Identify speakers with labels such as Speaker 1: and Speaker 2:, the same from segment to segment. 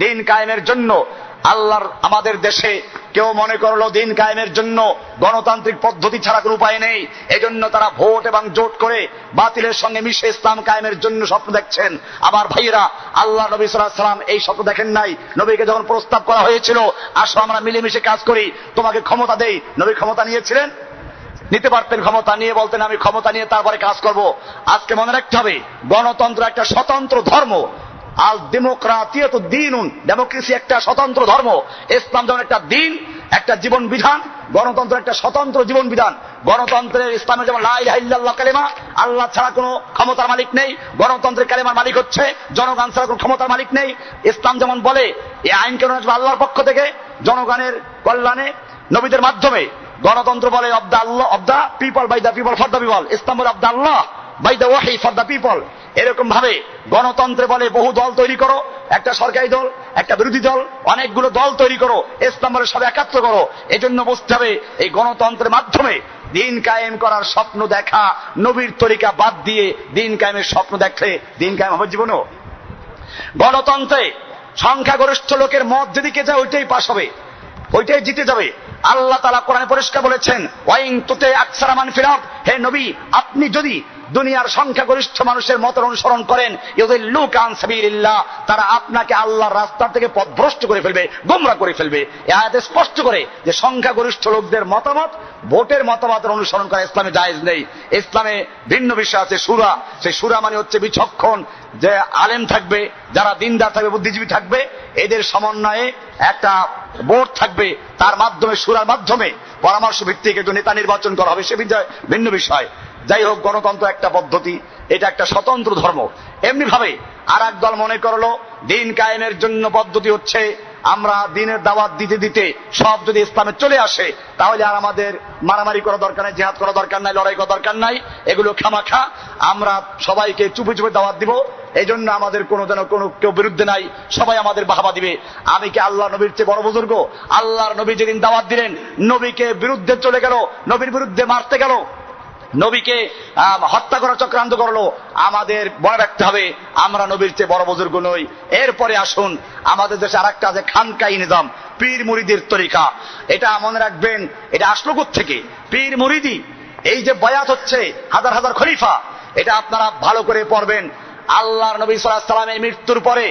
Speaker 1: দিন কায়েমের জন্য। আল্লাহর আমাদের দেশে কেউ মনে করলো দিন কায়েমের জন্য গণতান্ত্রিক পদ্ধতি ছাড়া কোনো উপায় নেই, এজন্য তারা ভোট এবং জোট করে বাতিলের সঙ্গে মিশে ইসলাম কায়েমের জন্য স্বপ্ন দেখছেন। আমার ভাইয়েরা, আল্লাহ নবী সাল্লাল্লাহু আলাইহি ওয়াসাল্লাম এই স্বপ্ন দেখেন নাই। নবীকে যখন প্রস্তাব করা হয়েছিল, আসো আমরা মিলেমিশে কাজ করি, তোমাকে ক্ষমতা দেই, নবী ক্ষমতা নিয়েছিলেন? নিতে পারতেন। ক্ষমতা নিয়ে বলতেন আমি ক্ষমতা নিয়ে তারপরে কাজ করব। আজকে মনে রাখতে হবে, গণতন্ত্র একটা স্বতন্ত্র ধর্ম। আল ডেমোক্রাতিয়াতু দ্বীনুন, ডেমোক্রেসি একটা স্বতন্ত্র ধর্ম। ইসলাম যেমন একটা দিন, একটা জীবন বিধান, গণতন্ত্র একটা স্বতন্ত্র জীবন বিধান। গণতন্ত্রের ইসলামে যেমন লা ইলাহা ইল্লাল্লাহ কালেমা, আল্লাহ ছাড়া কোনো ক্ষমতার মালিক নেই, গণতন্ত্রের কালেমার মালিক হচ্ছে জনগণ ছাড়া কোনো ক্ষমতার মালিক নেই। ইসলাম যেমন বলে এই আইন কানুন আসবে আল্লাহর পক্ষ থেকে জনগণের কল্যাণে নবীদের মাধ্যমে। গণতন্ত্র বলে of the Allah, of the people, by the people, for the people. ইসলাম বলে of the Allah, by the ওয়াহি, ফর দ্য পিপল। এরকম ভাবে গণতন্ত্রে বলে বহু দল তৈরি করো, একটা সরকারি দল, একটা বিরোধী দল, অনেকগুলো দল তৈরি করো। ইসলাম বলে সব একাত্র করো। এজন্য বুঝতে হবে এই গণতন্ত্রের মাধ্যমে দিন কায়েম করার স্বপ্ন দেখা, নবীর তরিকা বাদ দিয়ে দিন কায়েমের স্বপ্ন দেখলে দিন কায়েম হবে জীবনও? গণতন্ত্রে সংখ্যাগরিষ্ঠ লোকের মত যেদিকে যায় ওইটাই পাস হবে, ওইটাই জিতে যাবে। আল্লাহ তাআলা কোরআনে পরিষ্কার বলেছেন, ওয়াইন তুতে আকসারা মান ফিল আরদ, হে নবী আপনি যদি দুনিয়ার সংখ্যাগরিষ্ঠ মানুষের মতের অনুসরণ করেন, ইউদিল্লুকা আন সাবিলিল্লাহ, তারা আপনাকে আল্লাহর রাস্তা থেকে পথভ্রষ্ট করে ফেলবে, গোমরাহ করে ফেলবে। এই আয়াতে স্পষ্ট করে যে সংখ্যাগরিষ্ঠ লোকদের মতামত, ভোটের মতামতের অনুসরণ করা ইসলামে জায়েজ নেই। ইসলামে ভিন্ন বিষয় আছে শূরা। সেই শূরা মানে হচ্ছে বিচক্ষণ, যে আলেম থাকবে, যারা দিনদার থাকবে, বুদ্ধিজীবী থাকবে, এদের সমন্বয়ে একটা বোর্ড থাকবে, তার মাধ্যমে শূরার মাধ্যমে পরামর্শ ভিত্তিক একজন নেতা নির্বাচন করা হবে, সে ভিন্ন বিষয়। যাই হোক, গণতন্ত্র একটা পদ্ধতি, এটা একটা স্বতন্ত্র ধর্ম। এমনি ভাবে আর এক দল মনে করলো দিন কায়েমের জন্য পদ্ধতি হচ্ছে আমরা দিনের দাওয়াত দিতে দিতে সব যদি ইসলামে চলে আসে, তাহলে আর আমাদের মারামারি করা দরকার নাই, জিহাদ করা দরকার নাই, লড়াই করা দরকার নাই, এগুলো খামাখা, আমরা সবাইকে চুপে চুপে দাওয়াত দিব। এই জন্য আমাদের কোনো কেউ বিরুদ্ধে নাই, সবাই আমাদের বাহবা দিবে। আমি কি আল্লাহ নবীর চেয়ে বড় বুজুর্গ? আল্লাহর নবী যেদিন দাওয়াত দিলেন, নবীকে বিরুদ্ধে চলে গেল, নবীর বিরুদ্ধে মারতে গেল, নবীকে হত্যা করার চক্রান্ত করলো। আমাদের মনে রাখতে হবে আমরা নবীর চেয়ে বড় বুজুর্গ নই। এরপরে আসুন, আমাদের দেশে আর একটা আছে খানকাই নিজাম, পীর মুরিদের তরিকা। এটা মনে রাখবেন, এটা আসলো থেকে পীর মুরিদি। এই যে বয়াত হচ্ছে হাজার হাজার খলিফা, এটা আপনারা ভালো করে পড়বেন। আল্লাহর নবী সাল্লাল্লাহু আলাইহি ওয়াসাল্লামের মৃত্যুর পরে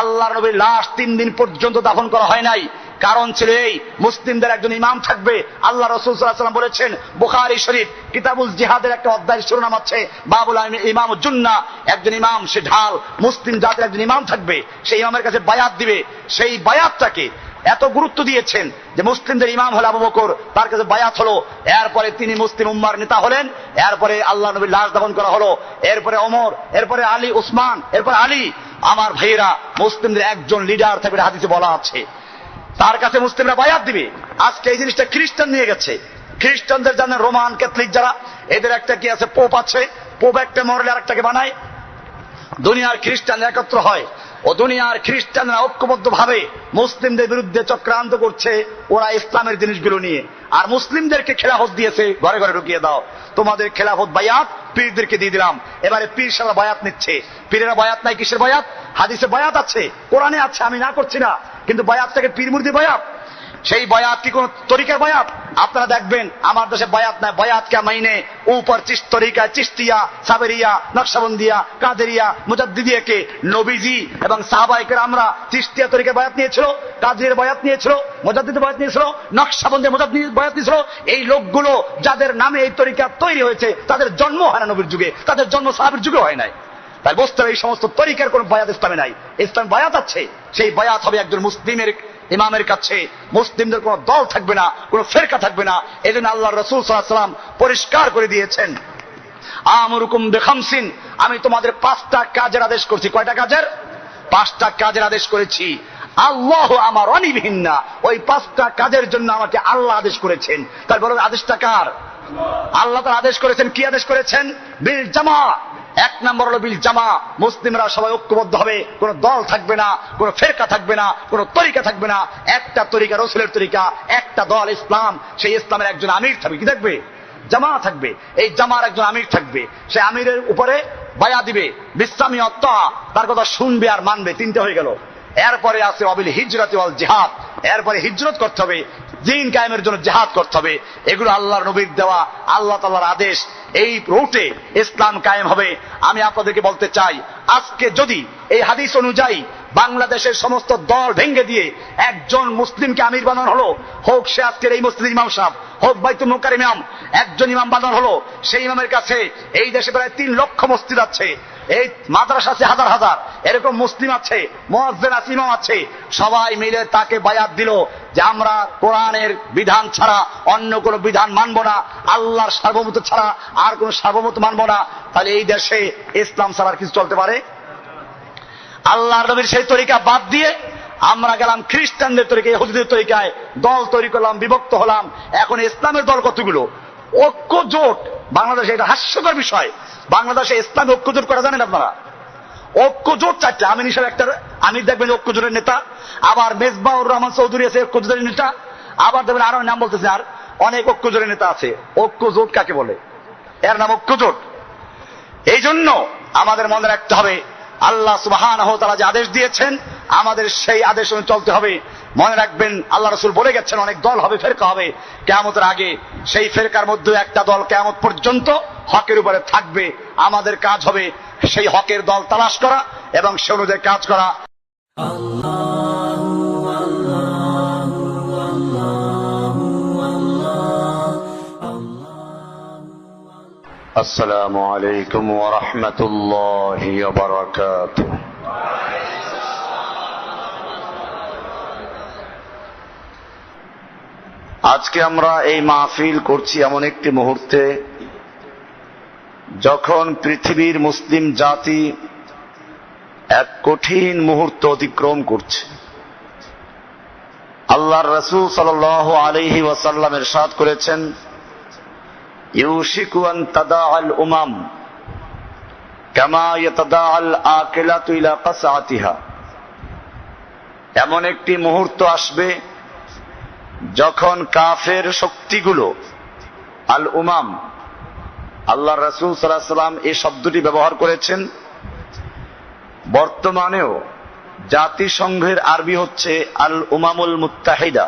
Speaker 1: আল্লাহর নবীর লাশ 3 দিন পর্যন্ত দাফন করা হয় নাই। কারণ ছিল এই, মুসলিমদের একজন ইমাম থাকবে। আল্লাহ রাসূল সাল্লাল্লাহু আলাইহি ওয়াসাল্লাম বলেছেন, বুখারী শরীফ কিতাবুল জিহাদের একটা অধ্যায়ের শিরোনাম আছে বাবুল ইমাম জুন্নাহ, একজন ইমাম সে ঢাল, মুসলিম জাতির একজন ইমাম থাকবে, সেই ইমামের কাছে বায়াত দিবে। সেই বায়াতটাকে এত গুরুত্ব দিয়েছেন যে মুসলিমদের ইমাম হলো আবু বকর, তার কাছে বায়াত হলো, এরপরে তিনি মুসলিম উম্মার নেতা হলেন, এরপরে আল্লাহ নবীর লাশ দাফন করা হলো, এরপরে ওমর, এরপরে আলী, উসমান, এরপরে আলী। আমার ভাইয়েরা, মুসলিমদের একজন লিডার থাকবে, হাদিসে বলা আছে, তার কাছে মুসলিমরা বায়াত দিবে। আজকে এই জিনিসটা খ্রিস্টান নিয়ে গেছে। খ্রিস্টানদের জানেন, রোমান ক্যাথলিক যারা, এদের একটা কি আছে, পোপ আছে। পোপ একটা মরলে আরেকটাকে বানায়। দুনিয়ার খ্রিস্টানরা একত্র হয়, ও দুনিয়ার খ্রিস্টানরা ঐক্যবদ্ধ ভাবে মুসলিমদের বিরুদ্ধে চক্রান্ত করছে, ওরা ইসলামের জিনিসগুলো নিয়ে। আর মুসলিমদেরকে খেলাফত দিয়েছে, ঘরে ঘরে ঢুকিয়ে দাও, তোমাদের খেলাফত বায়াত পীরদেরকে দিয়ে দিলাম। এবারে পীর সারা বায়াত নিচ্ছে। পীরেরা বায়াত নাই, কিসের বায়াত? হাদিসে বায়াত আছে, কোরআনে আছে, আমি না করছি না, কিন্তু বায়াতটাকে পীর মুরিদি বায়াত। সেই বায়াত কি কোন তরিকার বায়াত? আপনারা দেখবেন আমার দেশে বায়াত নাই। বায়াত কে মাইনে উপর তরিকা চিশতিয়া, সাবেরিয়া, নকশবন্দিয়া, কাদেরিয়া, মুজাদ্দিদিয়া কে নবীজি এবং সাহাবায়ে কেরামরা চিশতিয়া তরিকার বায়াত নিয়েছিল, কাদেরিয়ার বায়াত নিয়েছিল, মুজাদ্দিদের বায়াত নিয়েছিল, নকশবন্দি মুজাদ্দিদের বায়াত নিয়েছিল। এই লোকগুলো যাদের নামে এই তরিকা তৈরি হয়েছে, তাদের জন্ম হয় না নবীর যুগে, তাদের জন্ম সাহাবীর যুগে হয় নাই। তাই বুঝতে হবে এই সমস্ত তরিকার কোন বায়াত ইসলামে নাই। ইসলাম বায়াত আছে, সেই বায়াত হবে একজন মুসলিমের ইমামের কাছে। মুসলিমদের কোন দল থাকবে না, কোন ফেরকা থাকবে না। এই জন্য আল্লাহ রাসূল সাল্লাল্লাহু আলাইহি ওয়াসাল্লাম পরিষ্কার করে দিয়েছেন, আমরুকুম বিখামসিন, আমি তোমাদের 5টা কাজের আদেশ করছি। কয়টা কাজের? 5টা কাজের আদেশ করেছি। আল্লাহ আমার অনিভিন্না, ওই 5টা কাজের জন্য আমাকে আল্লাহ আদেশ করেছেন। তার বড় আদেশটা কার? আল্লাহ তার আদেশ করেছেন। কি আদেশ করেছেন? বিল জামা। 1 নম্বর হলো বিল জামা, মুসলিমরা সবাই ঐক্যবদ্ধ হবে, কোন দল থাকবে না, কোন ফেরকা থাকবে না, কোন তরিকা থাকবে না। একটা তরিকা, রাসূলের তরিকা, একটা দল ইসলাম। সেই ইসলামের একজন আমির থাকবে। কি থাকবে? জামা থাকবে। এই জামার একজন আমির থাকবে, সে আমিরের উপরে বায়া দিবে, বিসমি অত্তা, তার কথা শুনবে আর মানবে। 3টে হয়ে গেল। এরপরে আছে অবিল হিজরত ওয়াল জিহাদ, এরপরে হিজরত করতে হবে, দ্বীন কায়েমের জন্য জিহাদ করতে হবে। এগুলো আল্লাহর নবীর দেওয়া, আল্লাহ তাআলার আদেশ। এই রুটে ইসলাম কায়েম হবে। আমি আপনাদেরকে বলতে চাই, আজকে যদি এই হাদিস অনুযায়ী বাংলাদেশের সমস্ত দল ভেঙে দিয়ে একজন মুসলিমকে আমির বানানো হলো, হোক সে আজকের এই মসজিদের ইমাম সাহেব, হোক বাইতুল মুকাররম ইমাম, একজন ইমাম বানানো হলো, সেই ইমামের কাছে এই দেশে প্রায় 3 লক্ষ মসজিদ আছে, এই মাদ্রাসা আছে হাজার হাজার, এরকম মুসলিম আছে, মুয়াজ্জিন আছে, ইমাম আছে, সবাই মিলে তাকে বায়াত দিল যে আমরা কোরআনের বিধান ছাড়া অন্য কোনো বিধান মানব না, আল্লাহর সার্বভৌমত্ব ছাড়া আর কোন সার্বভৌমত্ব মানব না। তাহলে এই দেশে ইসলাম ছাড়া আর কিছু চলতে পারে? আল্লাহর নবীর সেই তরিকা বাদ দিয়ে আমরা গেলাম খ্রিস্টানদের তরিকায়, ইহুদিদের তরিকায়, দল তৈরি করলাম, বিভক্ত হলাম। এখন ইসলামের দল কতগুলো? ঐক্য জোট বাংলাদেশে, এটা হাস্যকর বিষয়, বাংলাদেশে ইসলাম ঐক্য জোট করা জানেন আপনারা? ঐক্য জোট 4টা। আমিন হিসাবে একটা আমির দেখবেন ঐক্য জোটের নেতা, আবার মেজবাউর রহমান চৌধুরী আছে ঐক্য জোটের নেতা, আবার দেখবেন আরো নাম বলতেছে, আর অনেক ঐক্য জোটের নেতা আছে। ঐক্য জোট কাকে বলে? এর নাম ঐক্য জোট। এই জন্য আমাদের মনে রাখতে হবে, আল্লাহ সুবহানাহু ওয়া তাআলা যে আদেশ দিয়েছেন আমাদের সেই আদেশ অনুযায়ী চলতে হবে। মনে রাখবেন আল্লাহ রাসূল বলে গেছেন অনেক দল হবে, ফেরকা হবে কিয়ামতের আগে, সেই ফেরকার মধ্যে একটা দল কিয়ামত পর্যন্ত হকের উপরে থাকবে। আমাদের কাজ হবে সেই হকের দল তালাশ করা এবং সে অনুযায়ী কাজ করা। আসসালামু আলাইকুম ওয়া রাহমাতুল্লাহি ওয়া বারাকাতুহু। আজকে আমরা এই মাহফিল করছি এমন একটি মুহূর্তে যখন পৃথিবীর মুসলিম জাতি এক কঠিন মুহূর্ত অতিক্রম করছে। আল্লাহর রাসূল সাল্লাল্লাহু আলাইহি ওয়াসাল্লাম ইরশাদ করেছেন, ইউশিকু আন তাদাআল উমাম কামা ইয়াতাদাআল আকিলাতু ইলা কাসআতিহা। এমন একটি মুহূর্ত আসবে যখন কাফের শক্তিগুলো, আল উমাম, আল্লাহর রাসূল সাল্লাল্লাহু আলাইহি ওয়াসাল্লাম এই শব্দটি ব্যবহার করেছেন। বর্তমানেও জাতিসংঘের আরবি হচ্ছে আল উমামুল মুত্তাহিদা।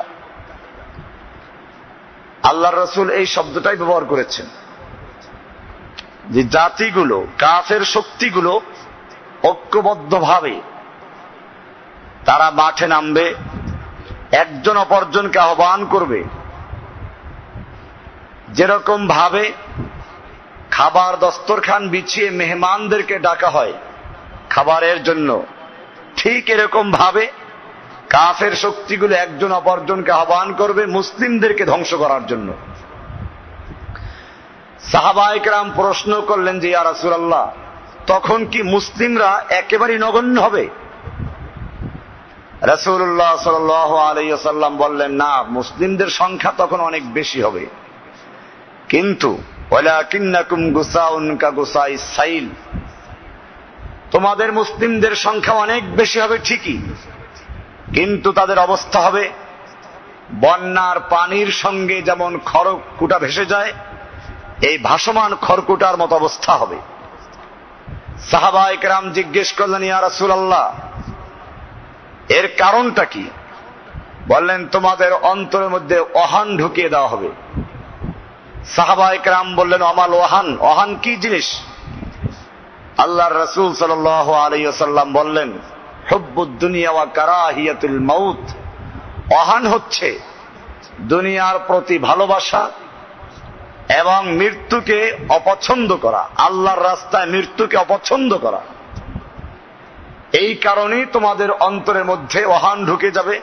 Speaker 1: আল্লাহর রাসূল এই শব্দটাই ব্যবহার করেছেন যে জাতিগুলো, কাফের শক্তিগুলো ঐক্যবদ্ধভাবে তারা মাঠে নামবে, একজন অপরজনকে আহ্বান করবে। যেরকম ভাবে খাবার দস্তরখান বিছিয়ে মেহমানদেরকে ডাকা হয় খাবারের জন্য, ঠিক এরকম ভাবে কাফের শক্তিগুলো একজন অপরজনকে আহ্বান করবে মুসলিমদেরকে ধ্বংস করার জন্য। সাহাবায়ে কেরাম প্রশ্ন করলেন যে, ইয়া রাসূলুল্লাহ, তখন কি মুসলিমরা একেবারেই নগণ্য হবে? রাসূলুল্লাহ সাল্লাল্লাহু আলাইহি ওয়াসাল্লাম বললেন, না, মুসলিমদের সংখ্যা তখন অনেক বেশি হবে, কিন্তু ওয়ালাকিন্নাকুম গুসাউন কাগুসাইস সাইল, তোমাদের মুসলিমদের সংখ্যা অনেক বেশি হবে ঠিকই, কিন্তু তাদের অবস্থা হবে বন্যার পানির সঙ্গে যেমন খড়কুটা ভেসে যায়, এই ভাসমান খড়কুটার মতো অবস্থা হবে। সাহাবায়ে কেরাম জিজ্ঞেস করলেন, ইয়া রাসূলুল্লাহ, এর কারণটা কি? বললেন, তোমাদের অন্তরের মধ্যে ওহান ঢুকিয়ে দেওয়া হবে। সাহাবায়ে কেরাম বললেন, আমাল ওহান, ওহান কি জিনিস? আল্লাহর রাসূল সাল্লাল্লাহু আলাইহি ওয়াসাল্লাম বললেন, হুব্বুদ দুনিয়া ওয়া কারাহিয়াতুল মাউত। ওহান হচ্ছে দুনিয়ার প্রতি ভালোবাসা এবং মৃত্যুকে অপছন্দ করা, আল্লাহর রাস্তায় মৃত্যুকে অপছন্দ করা। এই কারণেই তোমাদের অন্তরের মধ্যে ওহান ঢুকে যাবে,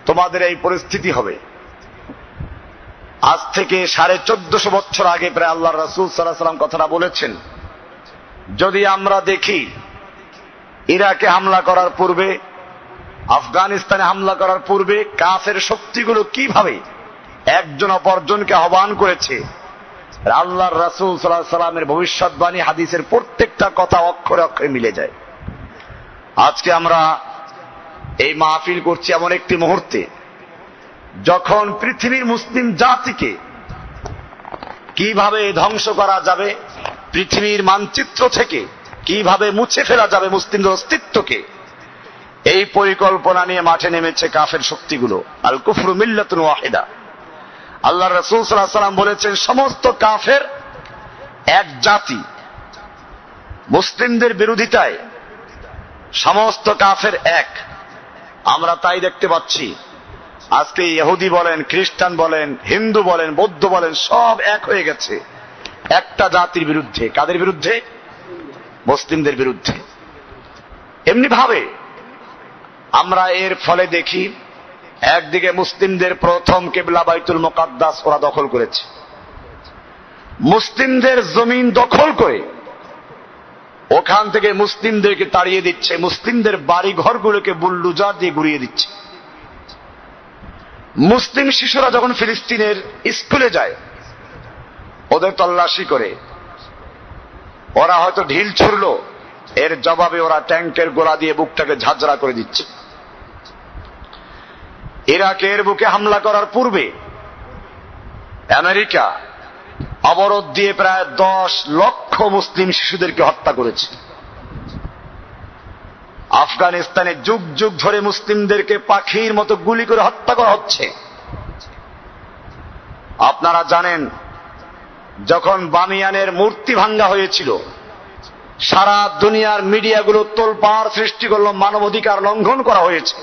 Speaker 1: তোমাদের এই পরিস্থিতি হবে। আজ থেকে 1450 বছর আগে প্রায় আল্লাহর রাসূল সাল্লাল্লাহু আলাইহি ওয়াসাল্লাম কথাটা বলেছেন। যদি আমরা দেখি ইরাকে হামলা করার পূর্বে, আফগানিস্তানে হামলা করার পূর্বে কাফের শক্তিগুলো কিভাবে একজন অপরজনকে আহ্বান করেছে, আল্লাহর রাসূল সাল্লাল্লাহু আলাইহি ওয়াসাল্লামের ভবিষ্যৎবাণী হাদিসের প্রত্যেকটা কথা অক্ষরে অক্ষরে মিলে যায়। আজকে আমরা এই মাহফিল করছি এমন একটি মুহূর্তে যখন পৃথিবীর মুসলিম জাতিকে কিভাবে ধ্বংস করা যাবে, পৃথিবীর মানচিত্র থেকে কিভাবে মুছে ফেলা যাবে মুসলিমদের অস্তিত্বকে, এই পরিকল্পনা নিয়ে মাঠে নেমেছে কাফের শক্তিগুলো। আল কুফরু মিল্লাতুন ওয়াহিদা। আল্লাহ রাসূল সাল্লাল্লাহু আলাইহি ওয়াসাল্লাম বলেছেন, সমস্ত কাফের এক জাতি। মুসলিমদের বিরোধিতায় সমস্ত কাফের এক। আমরা তাই দেখতে পাচ্ছি, আজকে ইহুদি বলেন, খ্রিস্টান বলেন, হিন্দু বলেন, বৌদ্ধ বলেন, সব এক হয়ে গেছে একটা জাতির বিরুদ্ধে। কাদের বিরুদ্ধে? মুসলিমদের বিরুদ্ধে। এমনি ভাবে আমরা এর ফলে দেখি, একদিকে মুসলিমদের প্রথম কিবলা বাইতুল মুকাদ্দাস ওরা দখল করেছে। মুসলিমদের জমিন দখল করে ওখান থেকে মুসলিমদেরকে তাড়িয়ে দিচ্ছে, মুসলিমদের বাড়ি ঘরগুলোকে বুলডোজার দিয়ে গুড়িয়ে দিচ্ছে। মুসলিম শিশুরা যখন ফিলিস্তিনের স্কুলে যায়, ওদের তল্লাশি করে, ওরা হয়তো ঢিল ছুড়লো, এর জবাবে ওরা ট্যাঙ্কের গোলা দিয়ে বুকটাকে ঝাঁঝরা করে দিচ্ছে। ইরাকের বুকে হামলা করার পূর্বে আমেরিকা অবরোধ দিয়ে প্রায় 10 লক্ষ মুসলিম শিশুদেরকে হত্যা করেছে। আফগানিস্তানে যুগ যুগ ধরে মুসলিমদেরকে পাখির মতো গুলি করে হত্যা করা হচ্ছে। আপনারা জানেন, যখন বামিয়ানের মূর্তি ভাঙ্গা হয়েছিল, সারা দুনিয়ার মিডিয়াগুলো তোলপাড় সৃষ্টি করলো, মানবাধিকার লঙ্ঘন করা হয়েছে।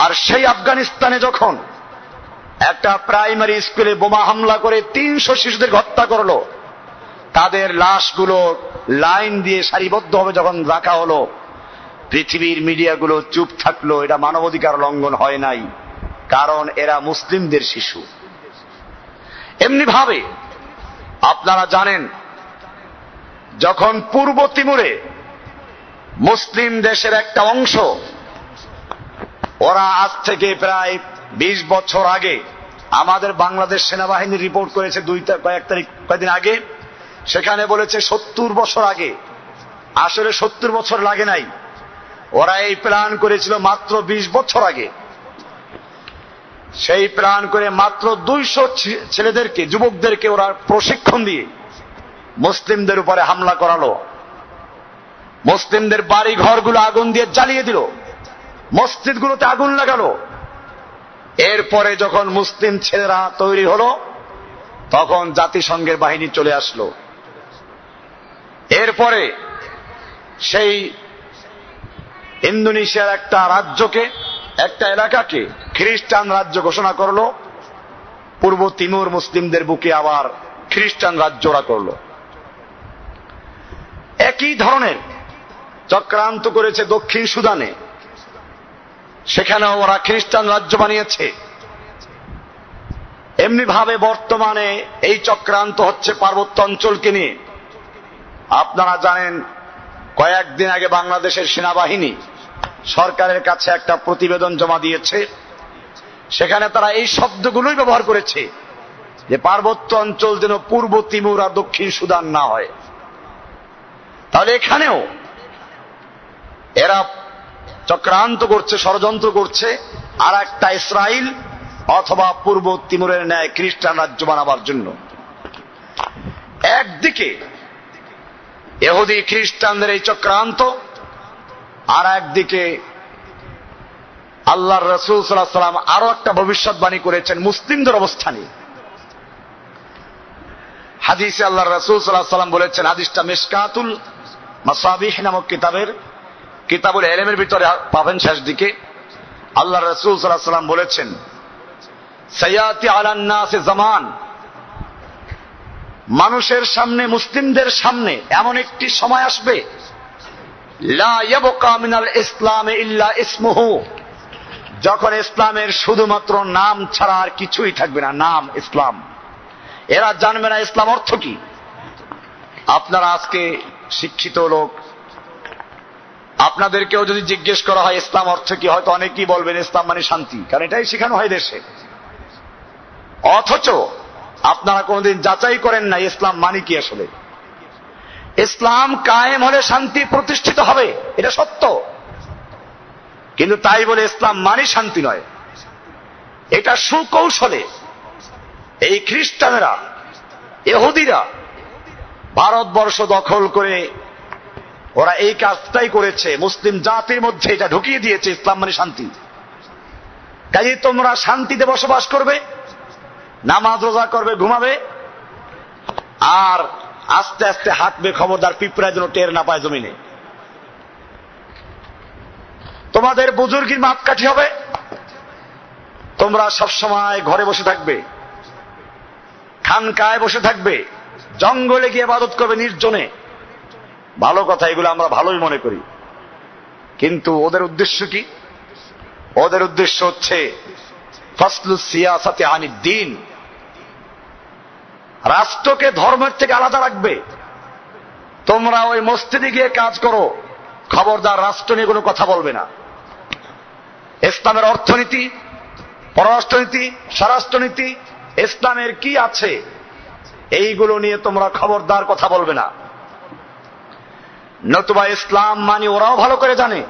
Speaker 1: আর সেই আফগানিস্তানে যখন একটা প্রাইমারি স্কুলে বোমা হামলা করে 300 শিশুদের হত্যা করলো, তাদের লাশগুলো লাইন দিয়ে সারিবদ্ধভাবে যখন রাখা হলো, পৃথিবীর মিডিয়াগুলো চুপ থাকলো। এটা মানবাধিকার লঙ্ঘন হয় নাই, কারণ এরা মুসলিমদের শিশু। এমনি ভাবে আপনারা জানেন, যখন পূর্ব তিমুরে মুসলিম দেশের একটা অংশ, ওরা আজ থেকে প্রায় 20 বছর আগে, আমাদের বাংলাদেশ সেনাবাহিনী রিপোর্ট করেছে কয়েকদিন আগে, সেখানে বলেছে 70 বছর আগে। আসলে 70 বছর লাগে নাই, ওরা এই প্ল্যান করেছিল মাত্র 20 বছর আগে। সেই প্ল্যান করে মাত্র 200 ছেলেদেরকে, যুবকদেরকে ওরা প্রশিক্ষণ দিয়ে মুসলিমদের উপরে হামলা করালো। মুসলিমদের বাড়ি ঘরগুলো আগুন দিয়ে জ্বালিয়ে দিল, মসজিদগুলোতে আগুন লাগালো। এরপরে যখন মুসলিম ছেলেরা তৈরি হলো, তখন জাতিসংঘের বাহিনী চলে আসলো। এরপরে সেই ইন্দোনেশিয়ার একটা রাজ্যকে, একটা এলাকাকে খ্রিস্টান রাজ্য ঘোষণা করলো। পূর্ব তিমুর মুসলিমদের বুকে আবার খ্রিস্টান রাজ্য ওরা করলো। একই ধরনের চক্রান্ত করেছে দক্ষিণ সুদানে, সেখানেও ওরা খ্রিস্টান রাজ্য বানিয়েছে। এমনি ভাবে বর্তমানে এই চক্রান্ত হচ্ছে পার্বত্য অঞ্চলকে নিয়ে। আপনারা জানেন, কয়েকদিন আগে বাংলাদেশের সেনাবাহিনী সরকারের কাছে একটা প্রতিবেদন জমা দিয়েছে। সেখানে তারা এই শব্দগুলোই ব্যবহার করেছে যে পার্বত্য অঞ্চল যেন পূর্ব তিমুর আর দক্ষিণ সুদান না হয়। তাহলে এখানেও এরা চক্রান্ত করছে, ষড়যন্ত্র করছে, আর একটা ইসরায়েল অথবা পূর্ব তিমুরের ন্যায় খ্রিস্টান রাজ্য বানাবার জন্য। একদিকে ইহুদি খ্রিস্টানদের এই চক্রান্ত, আর একদিকে আল্লাহর রাসূল সাল্লাল্লাহু আলাইহি ওয়াসাল্লাম আরো একটা ভবিষ্যৎবাণী করেছেন মুসলিমদের অবস্থা নিয়ে। হাদিসে আল্লাহর রাসূল সাল্লাল্লাহু আলাইহি ওয়াসাল্লাম বলেছেন, হাদিসটা মিশকাতুল মাসাবিহ নামক কিতাবুল ইলমের ভিতরে পাবেন শেষ দিকে। আল্লাহর রাসূল সাল্লাল্লাহু আলাইহি ওয়াসাল্লাম বলেছেন, সায়াতি আলান নাসে জামান, মানুষের সামনে, মুসলিমদের সামনে এমন একটি সময় আসবে, লা ইয়াবকা মিনাল ইসলামে ইল্লা ইসমুহু, যখন ইসলামের শুধুমাত্র নাম ছাড়া আর কিছুই থাকবে না। নাম ইসলাম, এরা জানবে না ইসলাম অর্থ কি। আপনারা আজকে শিক্ষিত লোক, আপনাদেরকেও যদি জিজ্ঞেস করা হয় ইসলাম অর্থ কি, হয়তো অনেকেই বলবেন ইসলাম মানে শান্তি, কারণ এটাই শেখানো হয় দেশে। অথচ আপনারা কোনদিন যাচাই করেন না ইসলাম মানে কি আসলে। ইসলাম কায়েম হলে শান্তি প্রতিষ্ঠিত হবে, এটা সত্য, কিন্তু তাই বলে ইসলাম মানে শান্তি নয়। এটা সুকৌশলে এই খ্রিস্টানেরা, ইহুদিরা ভারতবর্ষ দখল করে ওরা এই কাজটাই করেছে, মুসলিম জাতির মধ্যে এটা ঢুকিয়ে দিয়েছে ইসলাম মানে শান্তি। কাজে তোমরা শান্তিতে বসবাস করবে, নামাজ রোজা করবে, ঘুমাবে, আর আস্তে আস্তে হাঁটবে, খবরদার পিঁপড়া যেন টের না পায় জমিনে। তোমাদের বুজুর্গির মাপকাঠি হবে, তোমরা সবসময় ঘরে বসে থাকবে, খানকায় বসে থাকবে, জঙ্গলে গিয়ে ইবাদত করবে নির্জনে। ভালো কথা, এগুলো আমরা ভালোই মনে করি, কিন্তু ওদের উদ্দেশ্য কি? ওদের উদ্দেশ্য হচ্ছে ফাসলু সিয়াসাতে আনিদ দ্বীন, রাষ্ট্রকে ধর্মের থেকে আলাদা রাখবে। তোমরা ওই মসজিদে গিয়ে কাজ করো, খবরদার রাষ্ট্র নিয়ে কোনো কথা বলবে না। ইসলামের অর্থনীতি, পররাষ্ট্রনীতি, স্বরাষ্ট্রনীতি, ইসলামের কি আছে এইগুলো নিয়ে তোমরা খবরদার কথা বলবে না, নতুবা ইসলাম মানে ওরাও ভালো করে জানে।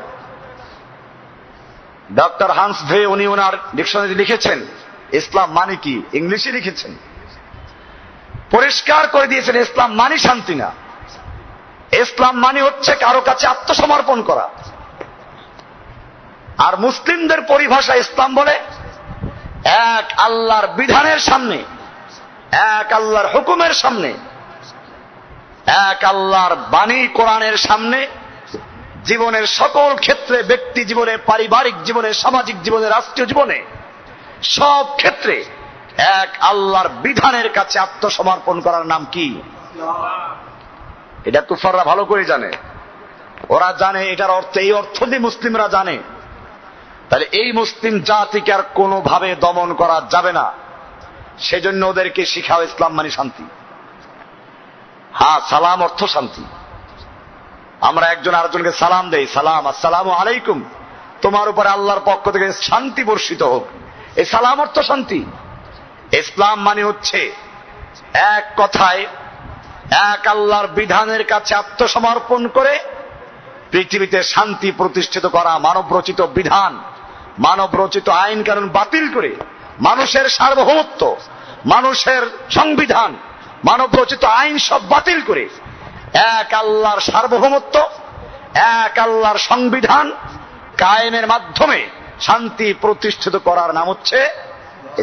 Speaker 1: ডক্টর হান্স ভে উনি ওনার ডিকশনারি লিখেছেন ইসলাম মানে কি, ইংলিশে লিখেছেন, পরিষ্কার করে দিয়েছেন ইসলাম মানে শান্তি না, ইসলাম মানে হচ্ছে কারো কাছে আত্মসমর্পণ করা। আর মুসলিমদের পরিভাষা ইসলাম বলে এক আল্লাহর বিধানের সামনে, এক আল্লাহর হুকুমের সামনে, এক আল্লাহর বাণী কোরআনের সামনে জীবনের সকল ক্ষেত্রে, ব্যক্তি জীবনে, পারিবারিক জীবনে, সামাজিক জীবনে, রাষ্ট্রীয় জীবনে, সব ক্ষেত্রে এক আল্লাহর বিধানের কাছে আত্মসমর্পণ করার নাম কি? এটা কুফাররা ভালো করে জানে, ওরা জানে এটার অর্থ, এই অর্থ দিয়ে মুসলিমরা জানে। তাহলে এই মুসলিম জাতিকে আর কোনোভাবে দমন করা যাবে না, সেজন্য ওদেরকে শিখাও ইসলাম মানে শান্তি। হ্যাঁ, সালাম অর্থ শান্তি। আমরা একজন আরেকজনকে সালাম দেই, সালাম, আসসালামু আলাইকুম, তোমার উপরে আল্লাহর পক্ষ থেকে শান্তি বর্ষিত হোক, এই সালাম অর্থ শান্তি। ইসলাম মানে হচ্ছে এক কথায় এক আল্লাহর বিধানের কাছে আত্মসমর্পণ করে পৃথিবীতে শান্তি প্রতিষ্ঠিত করা, মানব রচিত বিধান, মানব রচিত আইন কানুন বাতিল করে মানুষের সার্বভৌমত্ব, মানুষের সংবিধান, মানব রচিত আইন সব বাতিল করে এক আল্লাহর সার্বভৌমত্ব, এক আল্লাহর সংবিধান কায়েমের মাধ্যমে শান্তি প্রতিষ্ঠিত করার নাম হচ্ছে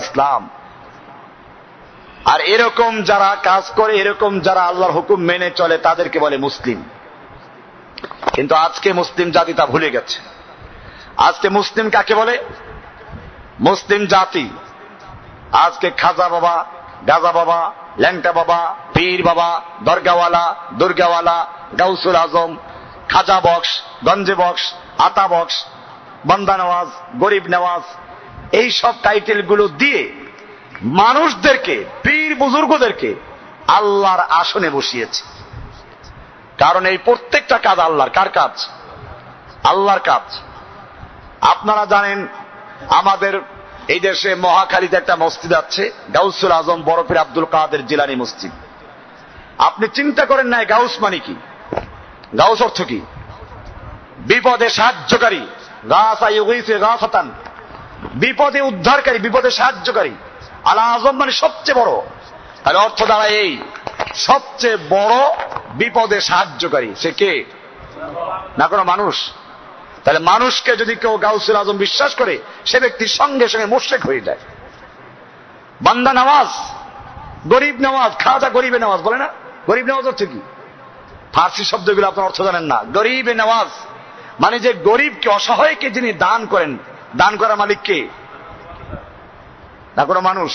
Speaker 1: ইসলাম। আর এরকম যারা কাজ করে, এরকম যারা আল্লাহর হুকুম মেনে চলে, তাদেরকে বলে মুসলিম। কিন্তু আজকে মুসলিম জাতি তা ভুলে গেছে। আজকে মুসলিম কাকে বলে? মুসলিম জাতি আজকে খাজা বাবা, গাজা বাবা, ল্যাংটা বাবা, পীর বাবা, দরগাওয়ালা, দুর্গাওয়ালা, গাউসুল আজম, খাজা বক্স, গঞ্জে বক্স, আতা বক্স, বান্দা নওয়াজ, গরিব নওয়াজ, এই সব টাইটেল গুলো দিয়ে মানুষদেরকে, পীর বুজুর্গদেরকে আল্লাহর আসনে বসিয়েছে। কারণ এই প্রত্যেকটা কাজ আল্লাহর। কার কাজ? আল্লাহর কাজ। আপনারা জানেন আমাদের এই দেশে মহাখালীতে একটা মসজিদ আছে, গাউসুল আজম বড় পীর আব্দুল কাদের জিলানী মসজিদ। আপনি চিন্তা করেন না গাউস মানে কি? গাউস অর্থ কি? বিপদে সাহায্যকারী, গাসা ইউগীসু গাসাতান, বিপদে উদ্ধারকারী, বিপদে সাহায্যকারী। আল আজম মানে সবচেয়ে বড়। তাহলে অর্থ দাঁড়ায় এই, সবচেয়ে বড় বিপদে সাহায্যকারী। সে কে? না কোনো মানুষ। তাহলে মানুষকে যদি কেউ গাউসুল আজম বিশ্বাস করে, সে ব্যক্তির সঙ্গে সঙ্গে মুশরিক হয়ে যায়। বান্দা নওয়াজ, গরিব নওয়াজ, খাজা গরিবে নওয়াজ বলে না? গরিব নওয়াজ অর্থ কি? ফার্সি শব্দগুলো আপনার অর্থ জানেন না। গরিবে নওয়াজ মানে যে গরিবকে, অসহায়কে যিনি দান করেন, দান করার মালিক কে? না কোনো মানুষ।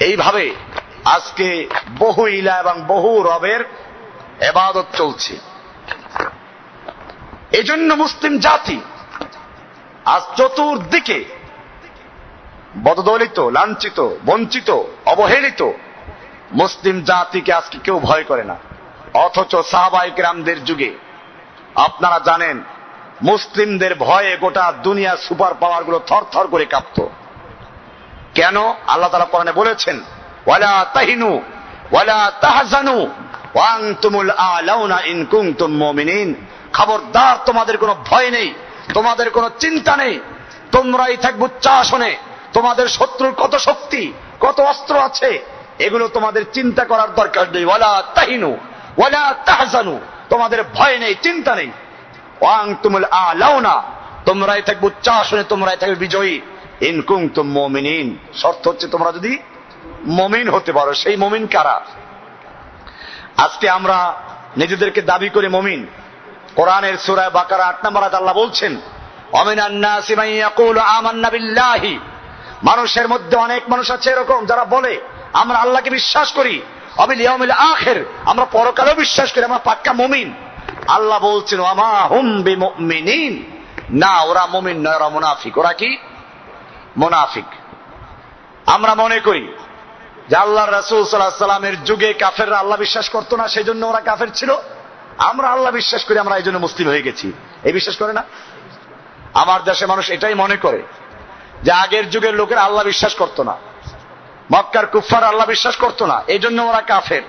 Speaker 1: এইভাবে আজকে বহু ইলা এবং বহু রবের ইবাদত চলছে। এজন্য মুসলিম জাতি আজ চতুর্দিকে বদদলিত, লাঞ্ছিত, বঞ্চিত, অবহেলিত। মুসলিম জাতিকে আজকে কেউ ভয় করে না। অথচ সাহাবায়ে কেরামদের যুগে আপনারা জানেন মুসলিমদের ভয়ে গোটা দুনিয়ার সুপার পাওয়ার গুলো থর থর করে কাঁপত। কেন? আল্লাহ তাআলা কোরআনে বলেছেন, ওয়ালা তাহিনু ওয়ালা তাহজানু ওয়া আনতুমুল আ'লাউনা ইন কুনতুম মুমিনিন। খবরদার, তোমাদের কোনো ভয় নেই, তোমাদের কোনো চিন্তা নেই, তোমরাই থাকবে উচ্চ আসনে। তোমাদের শত্রুর কত শক্তি, কত অস্ত্র আছে, এগুলো তোমাদের চিন্তা করার দরকার নেই। ওয়ালা তাহিনু ওয়ালা তাহজানু, তোমাদের ভয় নেই, চিন্তা নেই। ওয়াং তুমুল আলাউনা, তোমরাই থাকবে উচ্চ আসনে, তোমরাই থাকবে বিজয়ী। ইন কুনতুম মুমিনিন, শর্ত হচ্ছে তোমরা যদি মুমিন হতে পারো। সেই মুমিন কারা? আজকে আমরা নিজেদেরকে দাবি করে মুমিন। কোরআনের সূরা বাকারা 8 নম্বর আয়াতে আল্লাহ বলছেন, ওয়ামিনান নাসি মান ইয়াকুলু আমান্না বিল্লাহি, মানুষের মধ্যে অনেক মানুষ আছে এরকম যারা বলে আমরা আল্লাহকে বিশ্বাস করি, ওয়াবিল ইয়াউমিল আখির, আমরা পরকালেও বিশ্বাস করি, আমরা পাক্কা মুমিন। আল্লাহ বলছেন ওয়ামা হুম বিমুমিনিন, না ওরা মুমিন নয়, ওরা মুনাফিক। ওরা কি? মুনাফিক। আমরা মনে করি যে আল্লাহর রাসূল সাল্লাল্লাহু আলাইহি সাল্লামের যুগে কাফেররা আল্লাহ বিশ্বাস করতো না, সেই জন্য ওরা কাফের ছিল। আমরা আল্লাহ বিশ্বাস করি, আমরা এই জন্য মুসলিম হয়ে গেছি। এই বিশ্বাস করে না? আমার দেশে মানুষ এটাই মনে করে যে আগের যুগের লোকেরা আল্লাহ বিশ্বাস করতো না, মক্কার কুফফার আল্লাহ বিশ্বাস করতো না, এই জন্য ওরা কাফের।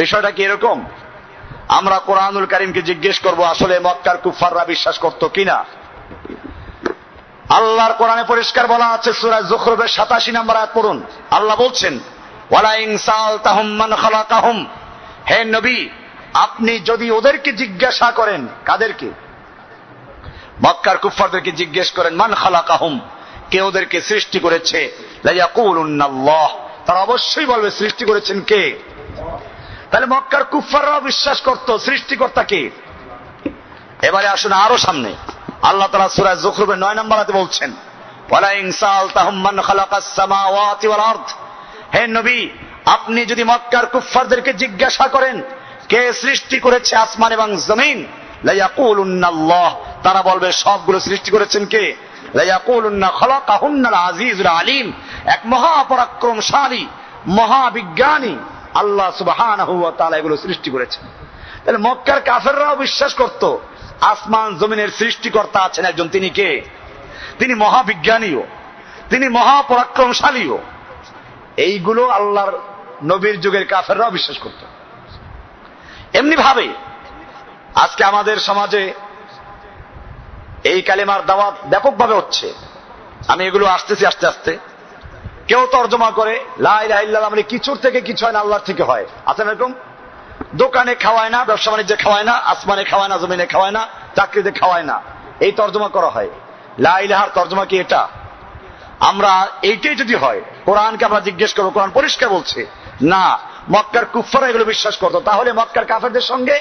Speaker 1: বিষয়টা কি এরকম? আমরা কোরআনুল কারীমকে জিজ্ঞেস করব আসলে মক্কার কুফফাররা বিশ্বাস করতো কিনা। আল্লাহর কোরআনে পরিষ্কার বলা আছে, সূরা যুখরুফের 87 নম্বর আয়াত পড়ুন। আল্লাহ বলছেন ওয়ালা ইন সালতাহুম মান খালাকাহুম, হে নবী আপনি যদি ওদেরকে জিজ্ঞাসা করেন, কাদেরকে? মক্কার কুফফারদেরকে জিজ্ঞেস করেন, মান খালাকাহুম, কে ওদেরকে সৃষ্টি করেছে, লা ইয়াকুলুন্নাল্লাহ, তারা অবশ্যই বলবে সৃষ্টি করেছেন কে। তাহলে মক্কার কুফফাররাও বিশ্বাস করত সৃষ্টিকর্তা কে। এবারে আসুন আরো সামনে, আল্লাহ তাআলা সূরা যুখরুফের 9 নম্বর আয়াতে বলছেন ওয়ালা ইন সালতাহুম মান খালাকাস সামাওয়াতি ওয়াল আরদ, হে নবী আপনি যদি মক্কার কুফফারদেরকে জিজ্ঞাসা করেন কে সৃষ্টি করেছে আসমান এবং জমিন, লা ইয়াকুলুন্নাল্লাহ, তারা বলবে সবগুলো সৃষ্টি করেছেন কে। লা ইয়াকুলুন্না খালাকাহুন্নাল আজিজুল আলিম, এক মহাপরাক্রমশালী মহাবিজ্ঞানী আল্লাহ সুবহানাহু ওয়া তাআলা এগুলো সৃষ্টি করেছেন। তাহলে মক্কার কাফেররাও বিশ্বাস করত আসমান জমিনের সৃষ্টিকর্তা আছেন একজন, তিনি কে? তিনি মহাবিজ্ঞানীও, তিনি মহাপরাক্রমশালীও। এইগুলো আল্লাহর নবীর যুগের কাফেররাও বিশ্বাস করত। এমনি ভাবে আজকে আমাদের সমাজে এই কালেমার দাওয়াত ব্যাপকভাবে হচ্ছে। আমি এগুলো আসতেছি আস্তে আস্তে। কেউ তর্জমা করে লা ইলাহা ইল্লাল্লাহ মানে কিছুর থেকে কিছু হয় না, আল্লাহর থেকে হয়। আছে না এরকম? দোকানে খাওয়ায় না, ব্যবসা বাণিজ্যে খাওয়ায় না, আসমানে খাওয়ায় না, জমিনে খাওয়ায় না, চাকরিতে খাওয়ায় না, এই তর্জমা করা হয়। লা ইলাহার তর্জমা কি এটা? আমরা এইটাই যদি হয়, কোরআনকে আমরা জিজ্ঞেস করবো, কোরআন পরিষ্কার বলছে না, মক্কার কুফফাররা এগুলো বিশ্বাস করতো, তাহলে মক্কার কাফেরদের সঙ্গে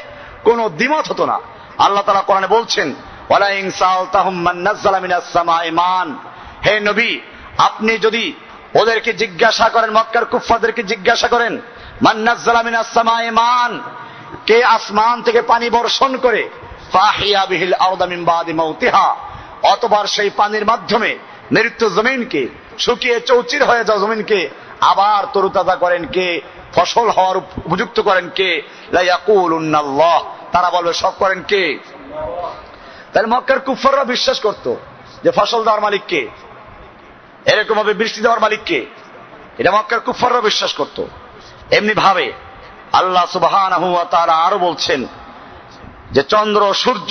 Speaker 1: কোনো দ্বিমত হতো না। আল্লাহ তাআলা কোরআনে বলছেন ওয়ালা ইন সালতাহুম মান নাযালা মিনাস সামাই মান, হে নবী আপনি যদি ওদেরকে জিজ্ঞাসা করেন, মক্কার কুফফারদেরকে জিজ্ঞাসা করেন মান নাযালা মিনাস সামাই মান, কে আসমান থেকে পানি বর্ষণ করে, ফাহিয়া বিহিল আরদা মিন বাদি মাউতিহা, অতঃপর সেই পানির মাধ্যমে মৃত জমিনকে, শুকিয়ে চৌচির হয়ে যাওয়া জমিনকে আবার তরুতাজা করেন কে, ফসল হওয়ার উপযুক্ত করেন কে। লা ইয়াকুলুন্নাল্লাহ, তারা বলবে সব করেন কে। তাহলে মক্কার কুফফাররা বিশ্বাস করত যে ফসল দেওয়ার মালিক কে, এরকম ভাবে বৃষ্টি দেওয়ার মালিক কে, এটা মক্কার কুফফাররা বিশ্বাস করত। এমনি ভাবে আল্লাহ সুবহানাহু ওয়া তাআলা আরো বলছেন যে চন্দ্র সূর্য